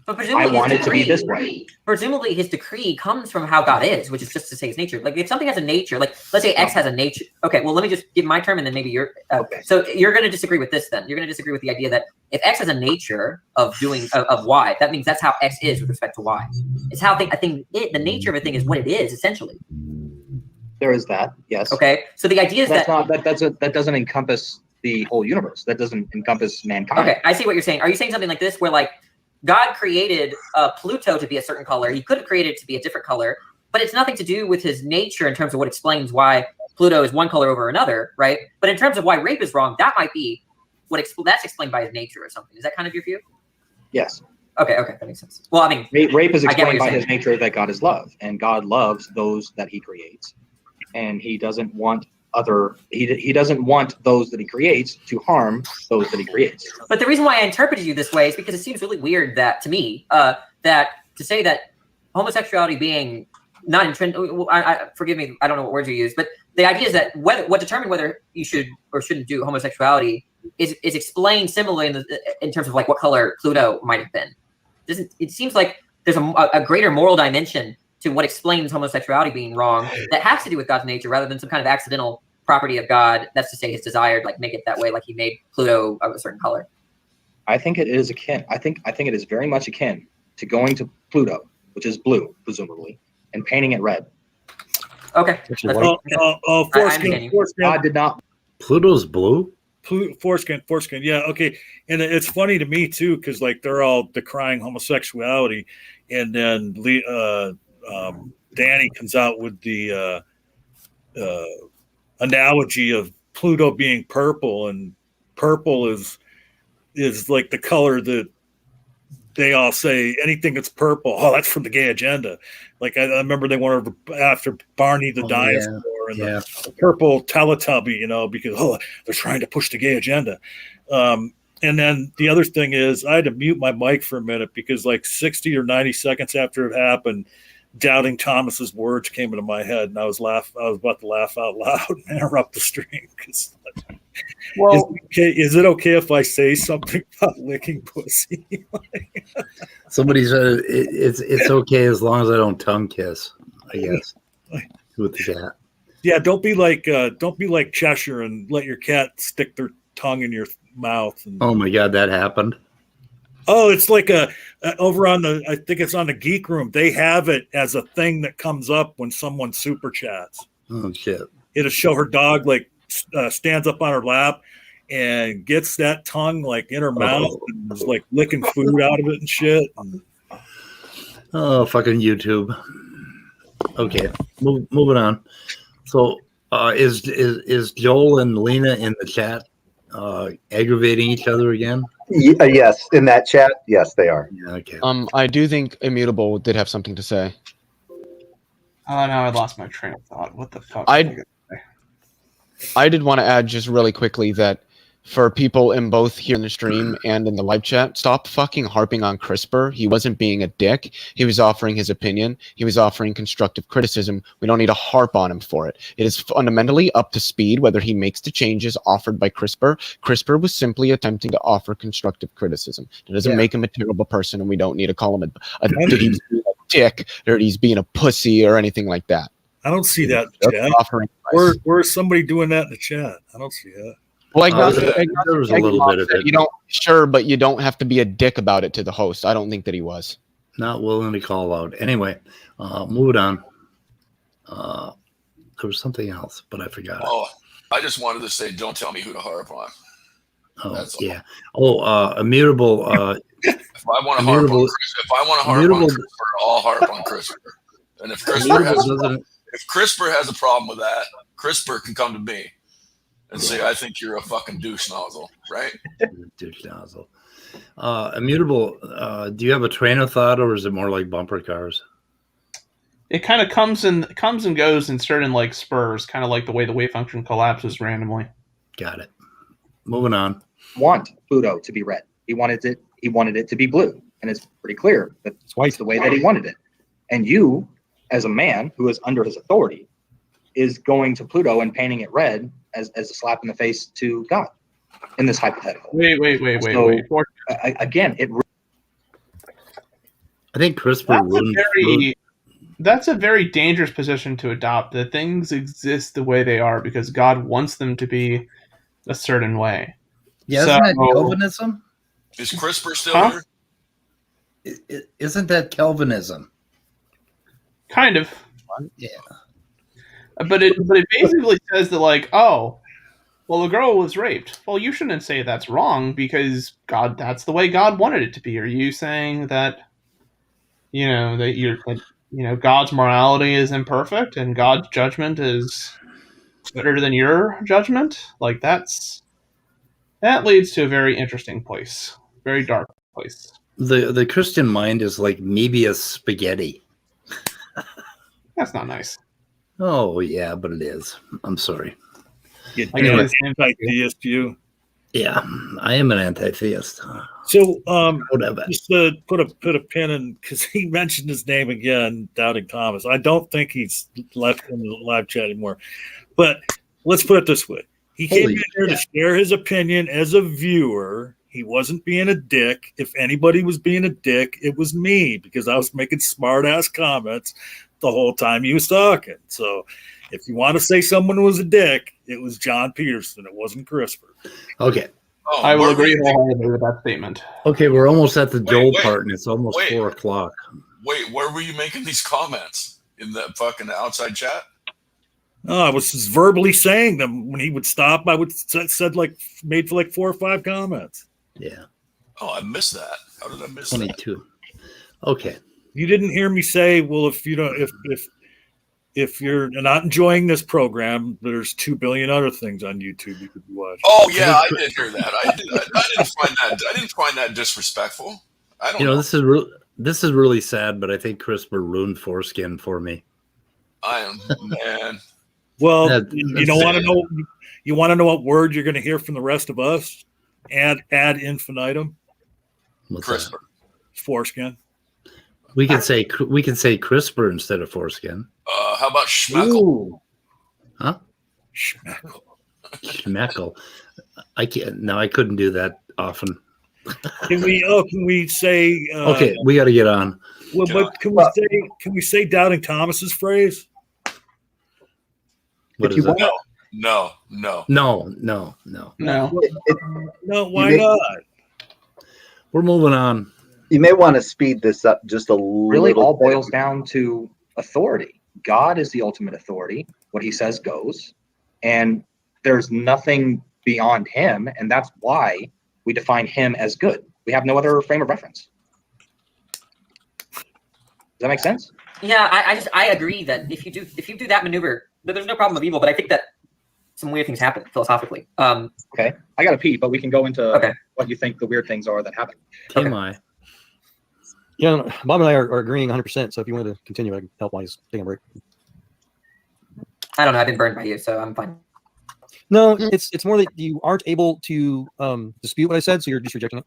But I want it to be this way. Presumably, his decree comes from how God is, which is just to say his nature. Like, if something has a nature, like let's say X has a nature. Okay, well, let me just give my term, and then maybe you're. Okay. So you're going to disagree with this. Then you're going to disagree with the idea that if X has a nature of doing of Y, that means that's how X is with respect to Y. It's how the nature of a thing is what it is essentially. There is that. Yes. Okay. So the idea is that doesn't encompass the whole universe. That doesn't encompass mankind. Okay, I see what you're saying. Are you saying something like this, where like God created Pluto to be a certain color? He could have created it to be a different color, but it's nothing to do with his nature in terms of what explains why Pluto is one color over another, right? But in terms of why rape is wrong, that might be that's explained by his nature or something. Is that kind of your view? Yes. Okay, that makes sense. Well, I mean, rape is explained by his nature that God is love, and God loves those that He creates, and He doesn't want he doesn't want those that He creates to harm those that He creates. But the reason why I interpreted you this way is because it seems really weird that to me that to say that homosexuality being not intrinsic. Forgive me, I don't know what words you use, but the idea is that what determined whether you should or shouldn't do homosexuality is explained similarly in terms of like what color Pluto might have been. It seems like there's a greater moral dimension to what explains homosexuality being wrong that has to do with God's nature rather than some kind of accidental property of God. That's to say his desire, like make it that way, like he made Pluto of a certain color. I think it is akin. I think it is very much akin to going to Pluto, which is blue, presumably, and painting it red. Okay. Foreskin. God did not. Pluto's blue? Foreskin. Yeah. Okay. And it's funny to me too, because like they're all decrying homosexuality, and then Danny comes out with the analogy of Pluto being purple, and purple is like the color that they all say anything that's purple, oh, that's from the gay agenda. Like I remember they wanted after Barney the dinosaur and the purple Teletubby, because they're trying to push the gay agenda. And then the other thing is I had to mute my mic for a minute because like 60 or 90 seconds after it happened, Doubting Thomas's words came into my head, and I was about to laugh out loud and interrupt the stream. Well, is it okay if I say something about licking pussy? Somebody said it's okay as long as I don't tongue kiss, I guess, with the cat. Yeah, don't be like Cheshire and let your cat stick their tongue in your mouth. Oh my God, that happened. Oh, it's like over on I think it's on the Geek Room. They have it as a thing that comes up when someone super chats. Oh shit! It'll show her dog like stands up on her lap and gets that tongue like in her mouth and is like licking food out of it and shit. Oh, fucking YouTube. Okay, moving on. So, is Joel and Lena in the chat aggravating each other again? Yes, in that chat, yes, they are. Yeah, okay. I do think Immutable did have something to say. Oh, now I lost my train of thought. What the fuck? I did want to add just really quickly that for people in both here in the stream and in the live chat, stop fucking harping on CRISPR. He wasn't being a dick. He was offering his opinion. He was offering constructive criticism. We don't need to harp on him for it. It is fundamentally up to speed whether he makes the changes offered by CRISPR. CRISPR was simply attempting to offer constructive criticism. It doesn't make him a terrible person, and we don't need to call him that he's being a dick or he's being a pussy or anything like that. I don't see that in the chat. Where's somebody doing that in the chat? I don't see that. Well, there was a little bit of it. You don't but you don't have to be a dick about it to the host. I don't think that he was. Not willing to call out. Anyway, moving on. There was something else, but I forgot. Oh, I just wanted to say, don't tell me who to harp on. Oh, yeah. Oh, Immutable. If I want to harp on CRISPR, I'll harp on CRISPR. And if CRISPR has a problem with that, CRISPR can come to me and say, I think you're a fucking douche nozzle, right? Douche nozzle. Immutable, do you have a train of thought, or is it more like bumper cars? It kind of comes and goes in certain like spurs, kind of like the way the wave function collapses randomly. Got it. Moving on. Want Pluto to be red. He wanted it to be blue. And it's pretty clear that it's the way that he wanted it. And you, as a man who is under his authority, is going to Pluto and painting it red as a slap in the face to God in this hypothetical. Wait. Again, I think CRISPR that's a very dangerous position to adopt, that things exist the way they are because God wants them to be a certain way. Yeah, isn't that Calvinism? Is CRISPR still here? Isn't that Calvinism? Kind of. Yeah. But it basically says that, like, oh, well, the girl was raped. Well, you shouldn't say that's wrong because that's the way God wanted it to be. Are you saying that, God's morality is imperfect and God's judgment is better than your judgment? Like, that leads to a very interesting place, very dark place. The Christian mind is like Mebius spaghetti. That's not nice. Oh, yeah, but it is. I'm sorry. Anti-theist view. Yeah, I am an anti-theist. So, whatever. Just to put a pin in, because he mentioned his name again, Doubting Thomas. I don't think he's left in the live chat anymore. But let's put it this way. He came in here to share his opinion as a viewer. He wasn't being a dick. If anybody was being a dick, it was me, because I was making smart-ass comments the whole time he was talking. So if you want to say someone was a dick, it was John Peterson. It wasn't CRISPR. Okay. Oh, I will agree wholeheartedly with that statement. Okay, we're almost at the Joel part, and it's almost 4 o'clock. Wait, where were you making these comments? In the fucking outside chat? No, I was just verbally saying them. When he would stop, I would made 4 or 5 comments. Yeah. Oh, I missed that. How did I miss that? 22. Okay. You didn't hear me say, well, if you're not enjoying this program, there's 2 billion other things on YouTube you could be watching. Oh yeah, I did hear that. I didn't find that disrespectful. I don't know. This is really sad, but I think CRISPR ruined foreskin for me. I am, man. Well, you don't want to know. You want to know what word you're going to hear from the rest of us? Ad infinitum. CRISPR. Foreskin. We can say CRISPR instead of foreskin. How about schmeckle? Huh? Schmeckle. I can't. No, I couldn't do that often. Can we say? Okay, we got to get on. Well, but can we say Doubting Thomas's phrase? What is that? No. No. Why not? We're moving on. You may want to speed this up just a little. Really, all boils down to authority. God is the ultimate authority. What he says goes, and there's nothing beyond him, and that's why we define him as good. We have no other frame of reference. Does that make sense? Yeah, I agree that if you do that maneuver, there's no problem with evil. But I think that some weird things happen philosophically. Okay, I got to pee, but we can go into Okay. what you think the weird things are that happen. TMI. Yeah, no, Bob and I are agreeing 100%. So if you want to continue, I can help while he's taking a break. I don't know. I've been burned by you, so I'm fine. No, it's more that you aren't able to dispute what I said, so you're just rejecting it.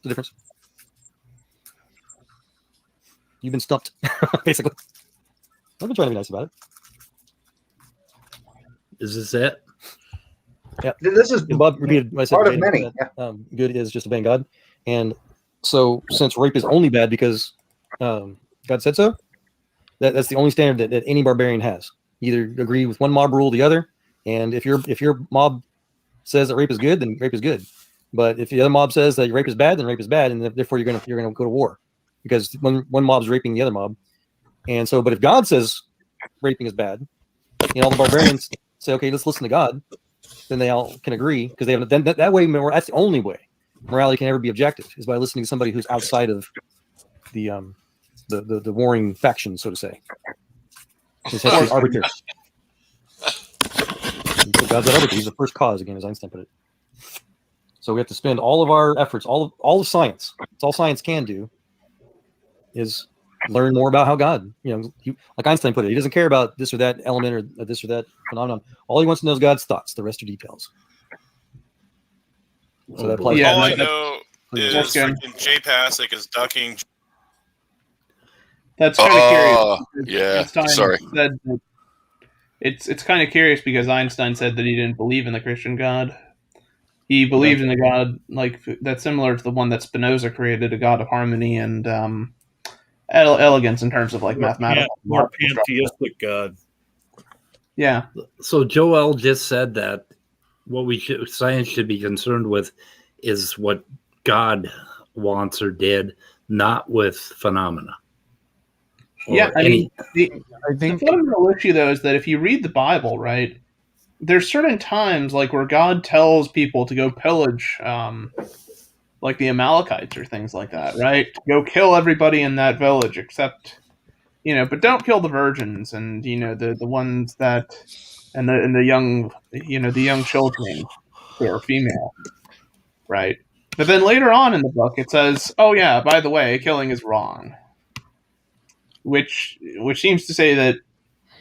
The difference. You've been stumped, basically. I've been trying to be nice about it. Is this it? Yeah. This is Bob repeated what I said. part of verbatim, many. that, good is just obeying God, and so since rape is only bad because God said so, that's the only standard that any barbarian has. Either agree with one mob rule or the other, and if your mob says that rape is good, then rape is good. But if the other mob says that rape is bad, then rape is bad, and therefore you're gonna go to war because one mob's raping the other mob. And so, but if God says raping is bad, all the barbarians say, okay, let's listen to God. Then they all can agree because they have then that way. That's the only way morality can ever be objective is by listening to somebody who's outside of the warring faction, so to say. This has to be arbitrary. So God's that arbitrary. He's the first cause, again, as Einstein put it. So we have to spend all of our efforts, all of science. It's all science can do is learn more about how God, like Einstein put it, he doesn't care about this or that element or this or that phenomenon. All he wants to know is God's thoughts. The rest are details. So that applies. All I know is freaking Jay Pasek is ducking. That's kind of curious. Yeah, Einstein sorry. Said that it's kind of curious because Einstein said that he didn't believe in the Christian God. He believed in a God like that's similar to the one that Spinoza created, a God of harmony and elegance in terms of like mathematical. More pantheistic God. Yeah. So Joel just said that science should be concerned with is what God wants or did, not with phenomena. Yeah, I think the fundamental issue though is that if you read the Bible, right, there's certain times like where God tells people to go pillage, like the Amalekites or things like that, right? Go kill everybody in that village except, but don't kill the virgins and the ones that and the young the young children who are female, right? But then later on in the book it says, oh yeah, by the way, killing is wrong. Which seems to say that,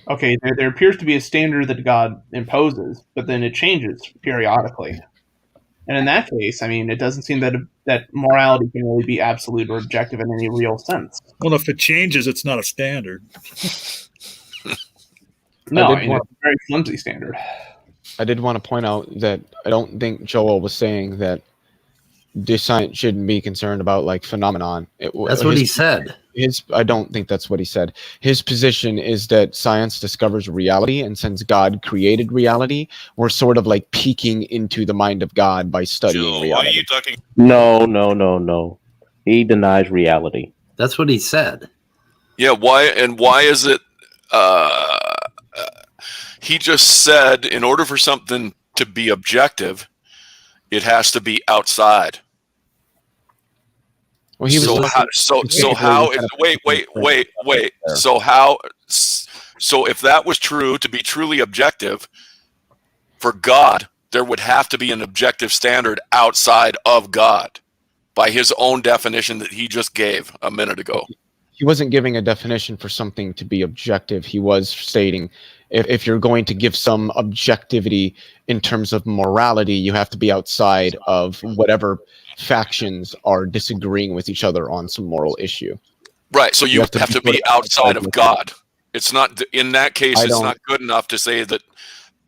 okay, there appears to be a standard that God imposes, but then it changes periodically. And in that case, I mean, it doesn't seem that morality can really be absolute or objective in any real sense. Well, if it changes, it's not a standard. No, it's a very flimsy standard. I did want to point out that I don't think Joel was saying that this science shouldn't be concerned about like phenomenon. That's what he said. I don't think that's what he said. His position is that science discovers reality, and since God created reality, we're sort of like peeking into the mind of God by studying reality. Why are you ducking? No. He denies reality. That's what he said. Yeah, why is it he just said in order for something to be objective, it has to be outside. Well, he was wait. So if that was true to be truly objective for God, there would have to be an objective standard outside of God by his own definition that he just gave a minute ago. He wasn't giving a definition for something to be objective. He was stating if you're going to give some objectivity in terms of morality, you have to be outside of whatever factions are disagreeing with each other on some moral issue. Right. So you have to be outside of God. It's not in that case. It's not good enough to say that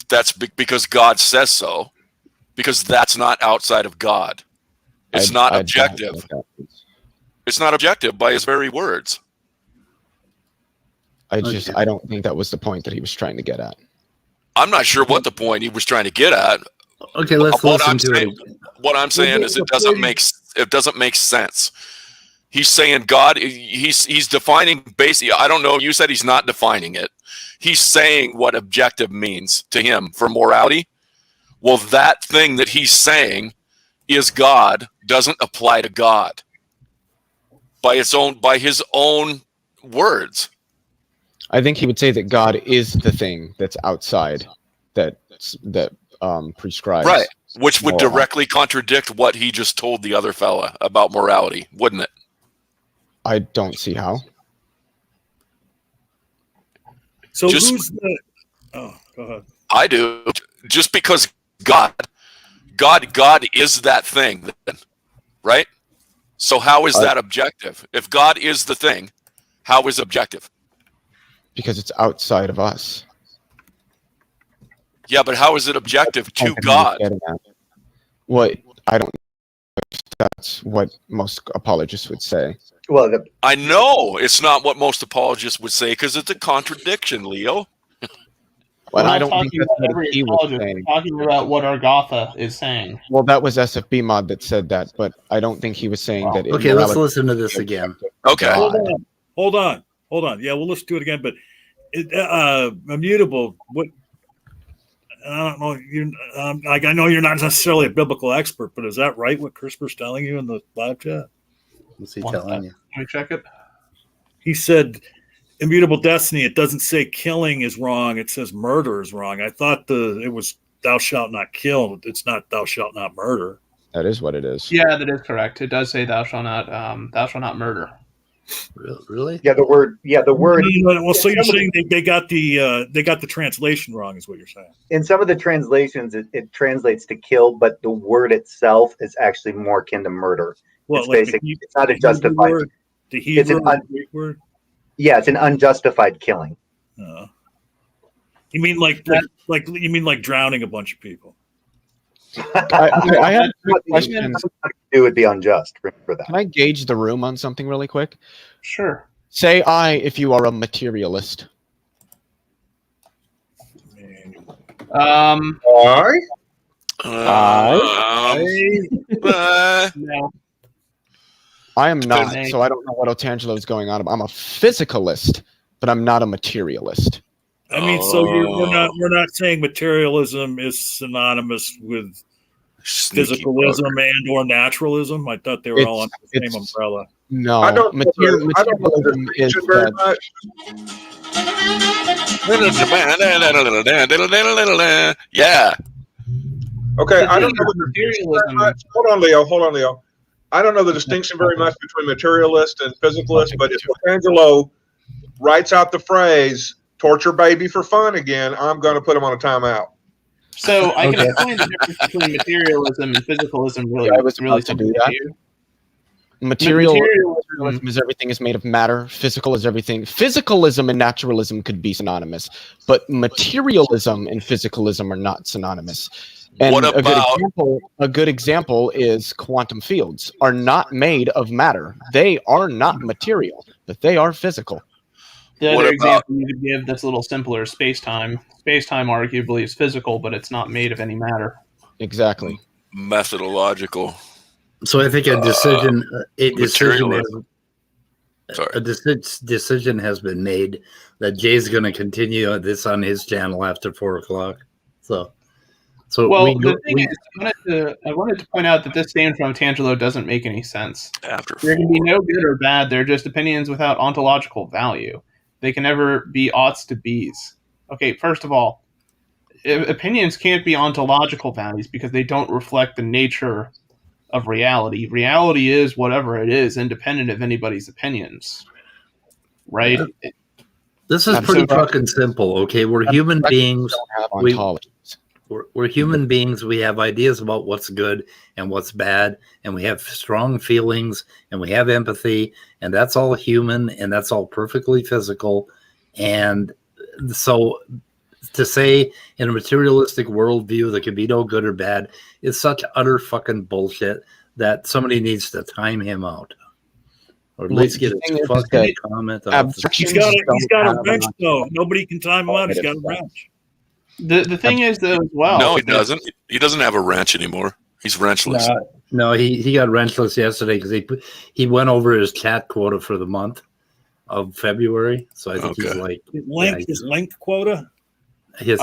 that's because God says so, because that's not outside of God. It's not objective. It's not objective by his very words. I don't think that was the point that he was trying to get at. I'm not sure what the point he was trying to get at. Okay, let's listen to it. What I'm saying is it doesn't make sense. He's saying God, he's defining basically, I don't know, you said he's not defining it. He's saying what objective means to him for morality. Well, that thing that he's saying is God doesn't apply to God by his own words. I think he would say that God is the thing that's outside that prescribes. Right. Which would moral. directly contradict what he just told the other fella about morality, wouldn't it? I don't see how. So Just- who's the? Oh, go ahead. I do. Just because God is that thing, then, right? So how is that objective? If God is the thing, how is objective? Because it's outside of us. Yeah, but how is it objective to I think I'm God? getting at. What I don't know if that's what most apologists would say. Well, I know it's not what most apologists would say because it's a contradiction, Leo. Well, We're I not don't think talking that's about what every he was apologist. saying. We're talking about what Argatha is saying. Well, that was SFB mod that said that, but I don't think he was saying that. Okay, let's immorality- listen to this again. Okay. Hold on. Yeah, well, let's do it again. But immutable. What? I don't know. You like I know you're not necessarily a biblical expert, but is that right? What CRISPR's telling you in the live chat? What's he telling you? Can we check it? He said immutable destiny. It doesn't say killing is wrong. It says murder is wrong. I thought it was thou shalt not kill. It's not thou shalt not murder. That is what it is. Yeah, that is correct. It does say thou shalt not murder. Really? Yeah, the word. Well, so you're saying they got the translation wrong, is what you're saying. In some of the translations, it translates to kill, but the word itself is actually more akin to murder. Well, It's like basic. the It's not a justified. word, the It's Hebrew an Greek word. Yeah, it's an unjustified killing. You mean like you mean like drowning a bunch of people? I have two questions. Nothing to do would be unjust for that. Can I gauge the room on something really quick? Sure. Say I if you are a materialist. Why? No. I am not, Depends. so I don't know what Otangelo is going on about. I'm a physicalist, but I'm not a materialist. I mean, so we're not saying materialism is synonymous with physicalism and or naturalism. I thought they were all under the same umbrella. No, I don't know the materialism is distinction very that Yeah. Okay, The I thing don't know is, the distinction very materialism- much. Hold on, Leo. I don't know the distinction very much between materialist and physicalist, but if Angelo writes out the phrase "torture baby for fun" again, I'm going to put him on a timeout. So I can Okay. explain the difference between materialism and physicalism really, I was really about to do simply that. to you. Materialism is everything is made of matter. Physical is everything. Physicalism and naturalism could be synonymous, but materialism and physicalism are not synonymous. And What about- a good example is quantum fields are not made of matter. They are not material, but they are physical. The What other about- example you could give that's a little simpler is space-time. Space-time arguably is physical, but it's not made of any matter. Exactly. Methodological. So I think a decision materialism. decision has been made that Jay's going to continue this on his channel after 4:00. So Well, we, the thing we- is, I wanted to point out that this statement from Tangelo doesn't make any sense. After There can be no good or bad. They're just opinions without ontological value. They can never be oughts to bees. Okay, first of all, opinions can't be ontological values because they don't reflect the nature of reality. Reality is whatever it is, independent of anybody's opinions. Right? this is I'm pretty so- fucking simple. Okay, we're human beings. Don't have We- ontologies. We're human beings. We have ideas about what's good and what's bad, and we have strong feelings and we have empathy, and that's all human and that's all perfectly physical. And so to say in a materialistic worldview there could be no good or bad is such utter fucking bullshit that somebody needs to time him out. Or at Well, least get the thing a is fucking that comment off. abstractions He's got don't a have wrench an though. Nobody can time him out. He's got a ontology. wrench. The thing is, though, as well. No, he doesn't. He doesn't have a wrench anymore. He's wrenchless. No, he got wrenchless yesterday because he went over his chat quota for the month of February. So I think he's Okay. like His link quota. his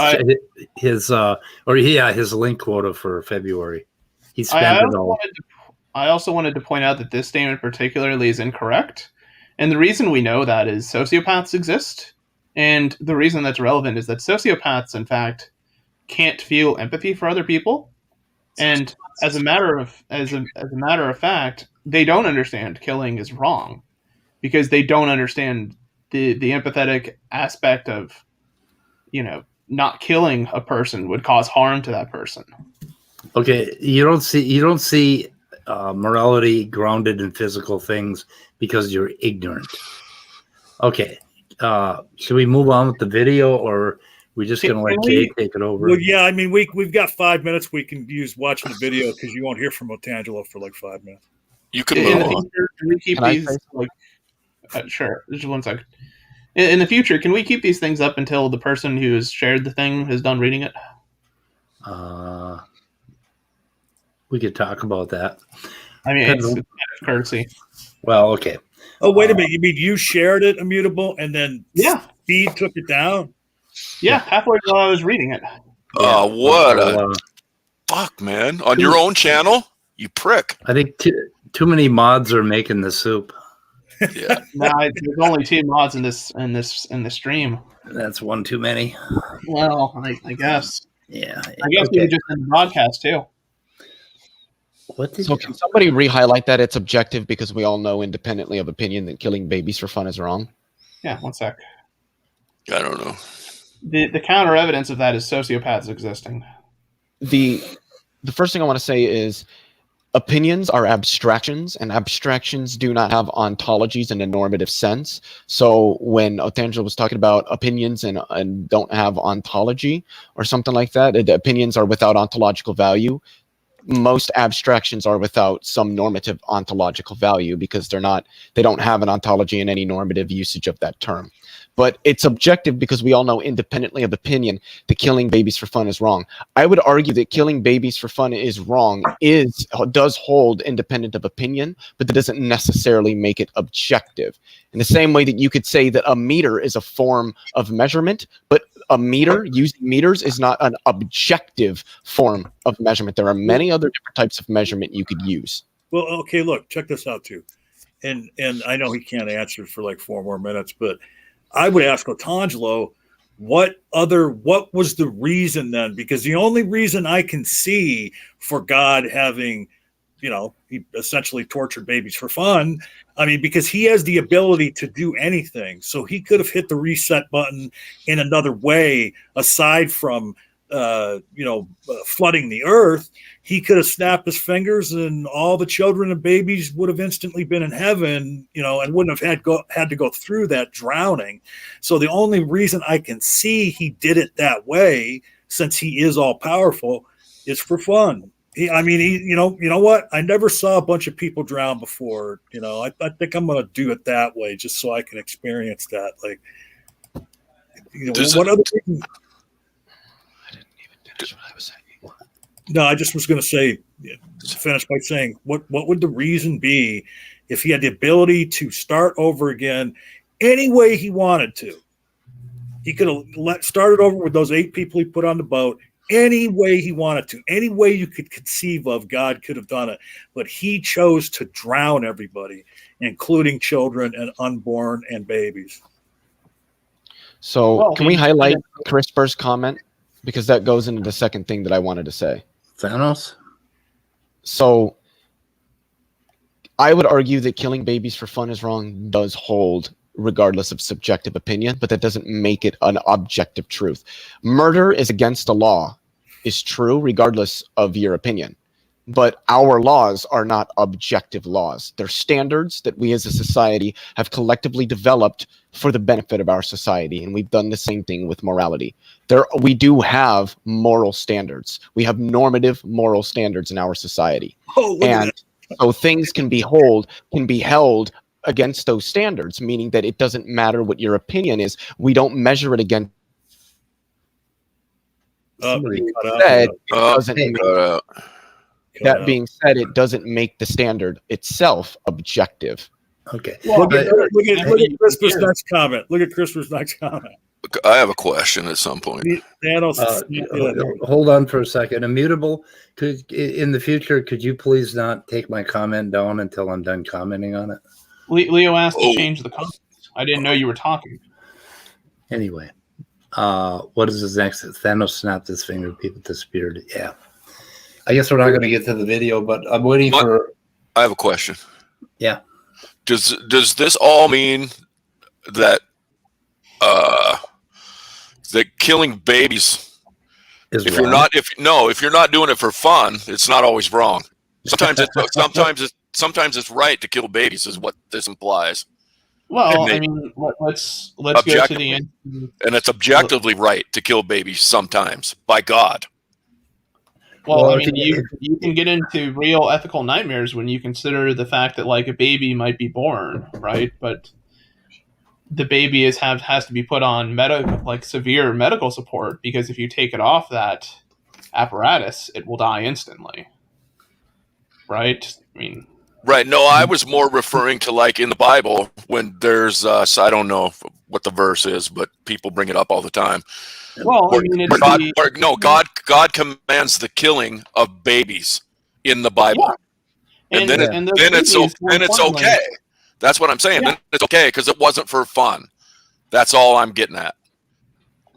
link quota for February. He spent it all. I also wanted to point out that this statement particularly is incorrect. And the reason we know that is sociopaths exist And the reason that's relevant is that sociopaths, in fact, can't feel empathy for other people. And as a matter of fact, they don't understand killing is wrong because they don't understand the empathetic aspect of, not killing a person would cause harm to that person. Okay, you don't see morality grounded in physical things because you're ignorant. Okay, should we move on with the video, or we just gonna let Jay take it over? Well, yeah, I mean, we've got 5 minutes we can use watching the video because you won't hear from Otangelo for like 5 minutes. You can move on. Can we keep these? Sure, just 1 second. In the future, can we keep these things up until the person who has shared the thing is done reading it? We could talk about that. I mean, it's kind of courtesy. Well, okay. Oh, wait a minute. You mean you shared it, Immutable, and then Speed took it down? Yeah, halfway while I was reading it. What a fuck, man! On your own channel, you prick. I think too many mods are making the soup. Yeah. No, there's only 2 mods in this stream. That's one too many. Well, I guess. Yeah. I guess we were just in the broadcast too. So can somebody re-highlight that it's objective because we all know independently of opinion that killing babies for fun is wrong? Yeah, 1 sec. I don't know. The counter evidence of that is sociopaths existing. The first thing I want to say is opinions are abstractions, and abstractions do not have ontologies in a normative sense. So when Otangelo was talking about opinions and don't have ontology or something like that, the opinions are without ontological value. Most abstractions are without some normative ontological value because they don't have an ontology in any normative usage of that term. But it's objective because we all know independently of opinion that killing babies for fun is wrong. I would argue that killing babies for fun is wrong, does hold independent of opinion, but that doesn't necessarily make it objective. In the same way that you could say that a meter is a form of measurement, but a meter, using meters, is not an objective form of measurement. There are many other different types of measurement you could use. Well, okay, look, check this out too. And I know he can't answer for like 4 more minutes, but I would ask Otangelo, what was the reason then? Because the only reason I can see for God having, he essentially tortured babies for fun. I mean, because he has the ability to do anything. So he could have hit the reset button in another way aside from, flooding the earth. He could have snapped his fingers and all the children and babies would have instantly been in heaven, and wouldn't have had to go through that drowning. So the only reason I can see he did it that way, since he is all powerful, is for fun. You know what? I never saw a bunch of people drown before. I think I'm going to do it that way just so I can experience that. Like, what other people? What I was saying. No, I just was going to say, finish by saying, what would the reason be if he had the ability to start over again any way he wanted to? He could have started over with those 8 people he put on the boat any way he wanted to. Any way you could conceive of, God could have done it. But he chose to drown everybody, including children and unborn and babies. So can we highlight CRISPR's comment? Because that goes into the second thing that I wanted to say. Thanos? So I would argue that killing babies for fun is wrong does hold regardless of subjective opinion, but that doesn't make it an objective truth. Murder is against the law is true regardless of your opinion. But our laws are not objective laws. They're standards that we as a society have collectively developed for the benefit of our society. And we've done the same thing with morality. We do have moral standards. We have normative moral standards in our society. And so things can be held against those standards, meaning that it doesn't matter what your opinion is. We don't measure it against. That being said, it doesn't make the standard itself objective. Okay. Well, look at CRISPR's next comment. Look at CRISPR's next comment. I have a question at some point. Hold on for a second. Immutable, in the future, could you please not take my comment down until I'm done commenting on it? Leo asked to change the comments. I didn't know you were talking. Anyway, what is his next? Thanos snapped his finger. People disappeared. Yeah. I guess we're not going to get to the video, but I'm waiting for. I have a question. Yeah. Does this all mean that that killing babies is if wrong? if you're not doing it for fun, it's not always wrong. Sometimes it's right to kill babies, is what this implies. Well, I mean, let's go to the end. And it's objectively right to kill babies sometimes by God. Well, I mean, you can get into real ethical nightmares when you consider the fact that like a baby might be born, right? But the baby has to be put on severe medical support, because if you take it off that apparatus, it will die instantly. Right? I mean, right. No, I was more referring to like in the Bible when there's I don't know what the verse is, but people bring it up all the time. Well, I mean, God commands the killing of babies in the Bible, and then it's okay. That's what I'm saying. Yeah. Then it's okay because it wasn't for fun. That's all I'm getting at.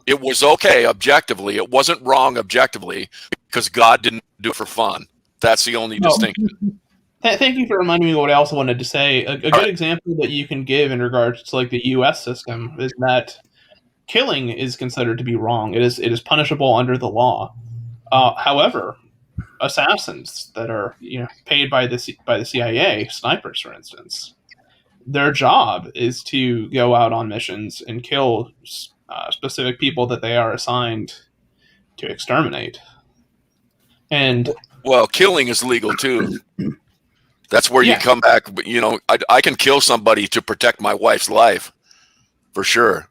It was okay objectively. It wasn't wrong objectively because God didn't do it for fun. That's the only distinction. Thank you for reminding me what I also wanted to say. A good example that you can give in regards to like the U.S. system is that killing is considered to be wrong. It is punishable under the law. However, assassins that are paid by the CIA, snipers for instance, their job is to go out on missions and kill specific people that they are assigned to exterminate. And well, killing is legal too. That's where you come back. I can kill somebody to protect my wife's life, for sure.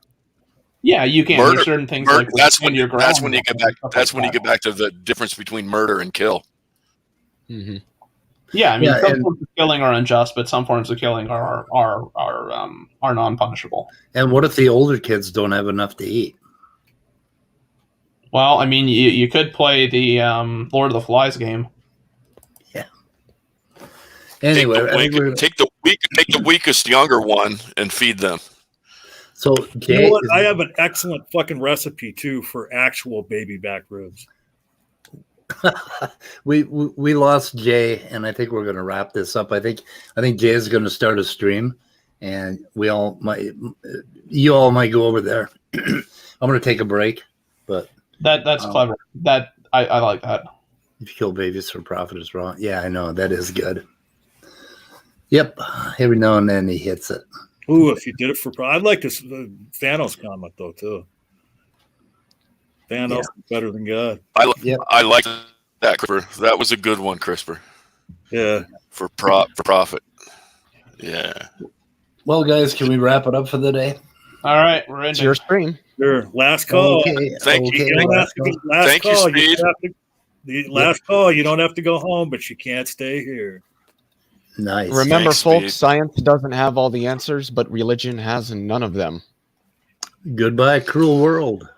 Yeah, you can do certain things like that's when you get back. That's when you get back to the difference between murder and kill. Mm-hmm. Yeah, I mean, some forms of killing are unjust, but some forms of killing are non-punishable. And what if the older kids don't have enough to eat? Well, I mean, you could play the Lord of the Flies game. Yeah. Anyway, take the weakest younger one and feed them. So, you know what? I have an excellent fucking recipe too for actual baby back ribs. we lost Jay, and I think we're going to wrap this up. I think Jay is going to start a stream, and you all might go over there. I'm going to take a break, but that's clever. That I like that. If you kill babies for profit is wrong. Yeah, I know that is good. Yep, every now and then he hits it. Ooh, if you did it for profit, I like this Thanos comment though too. Thanos is better than God. I like that, CRISPR. That was a good one, CRISPR. Yeah. For profit. Yeah. Well, guys, can we wrap it up for the day? All right, we're in. It's your stream. Sure. Last call. Okay. Thank you. Last call. Speed. The last call. You don't have to go home, but you can't stay here. Nice. Remember, Thanks, folks, Speed. science doesn't have all the answers, but religion has none of them. Goodbye, cruel world.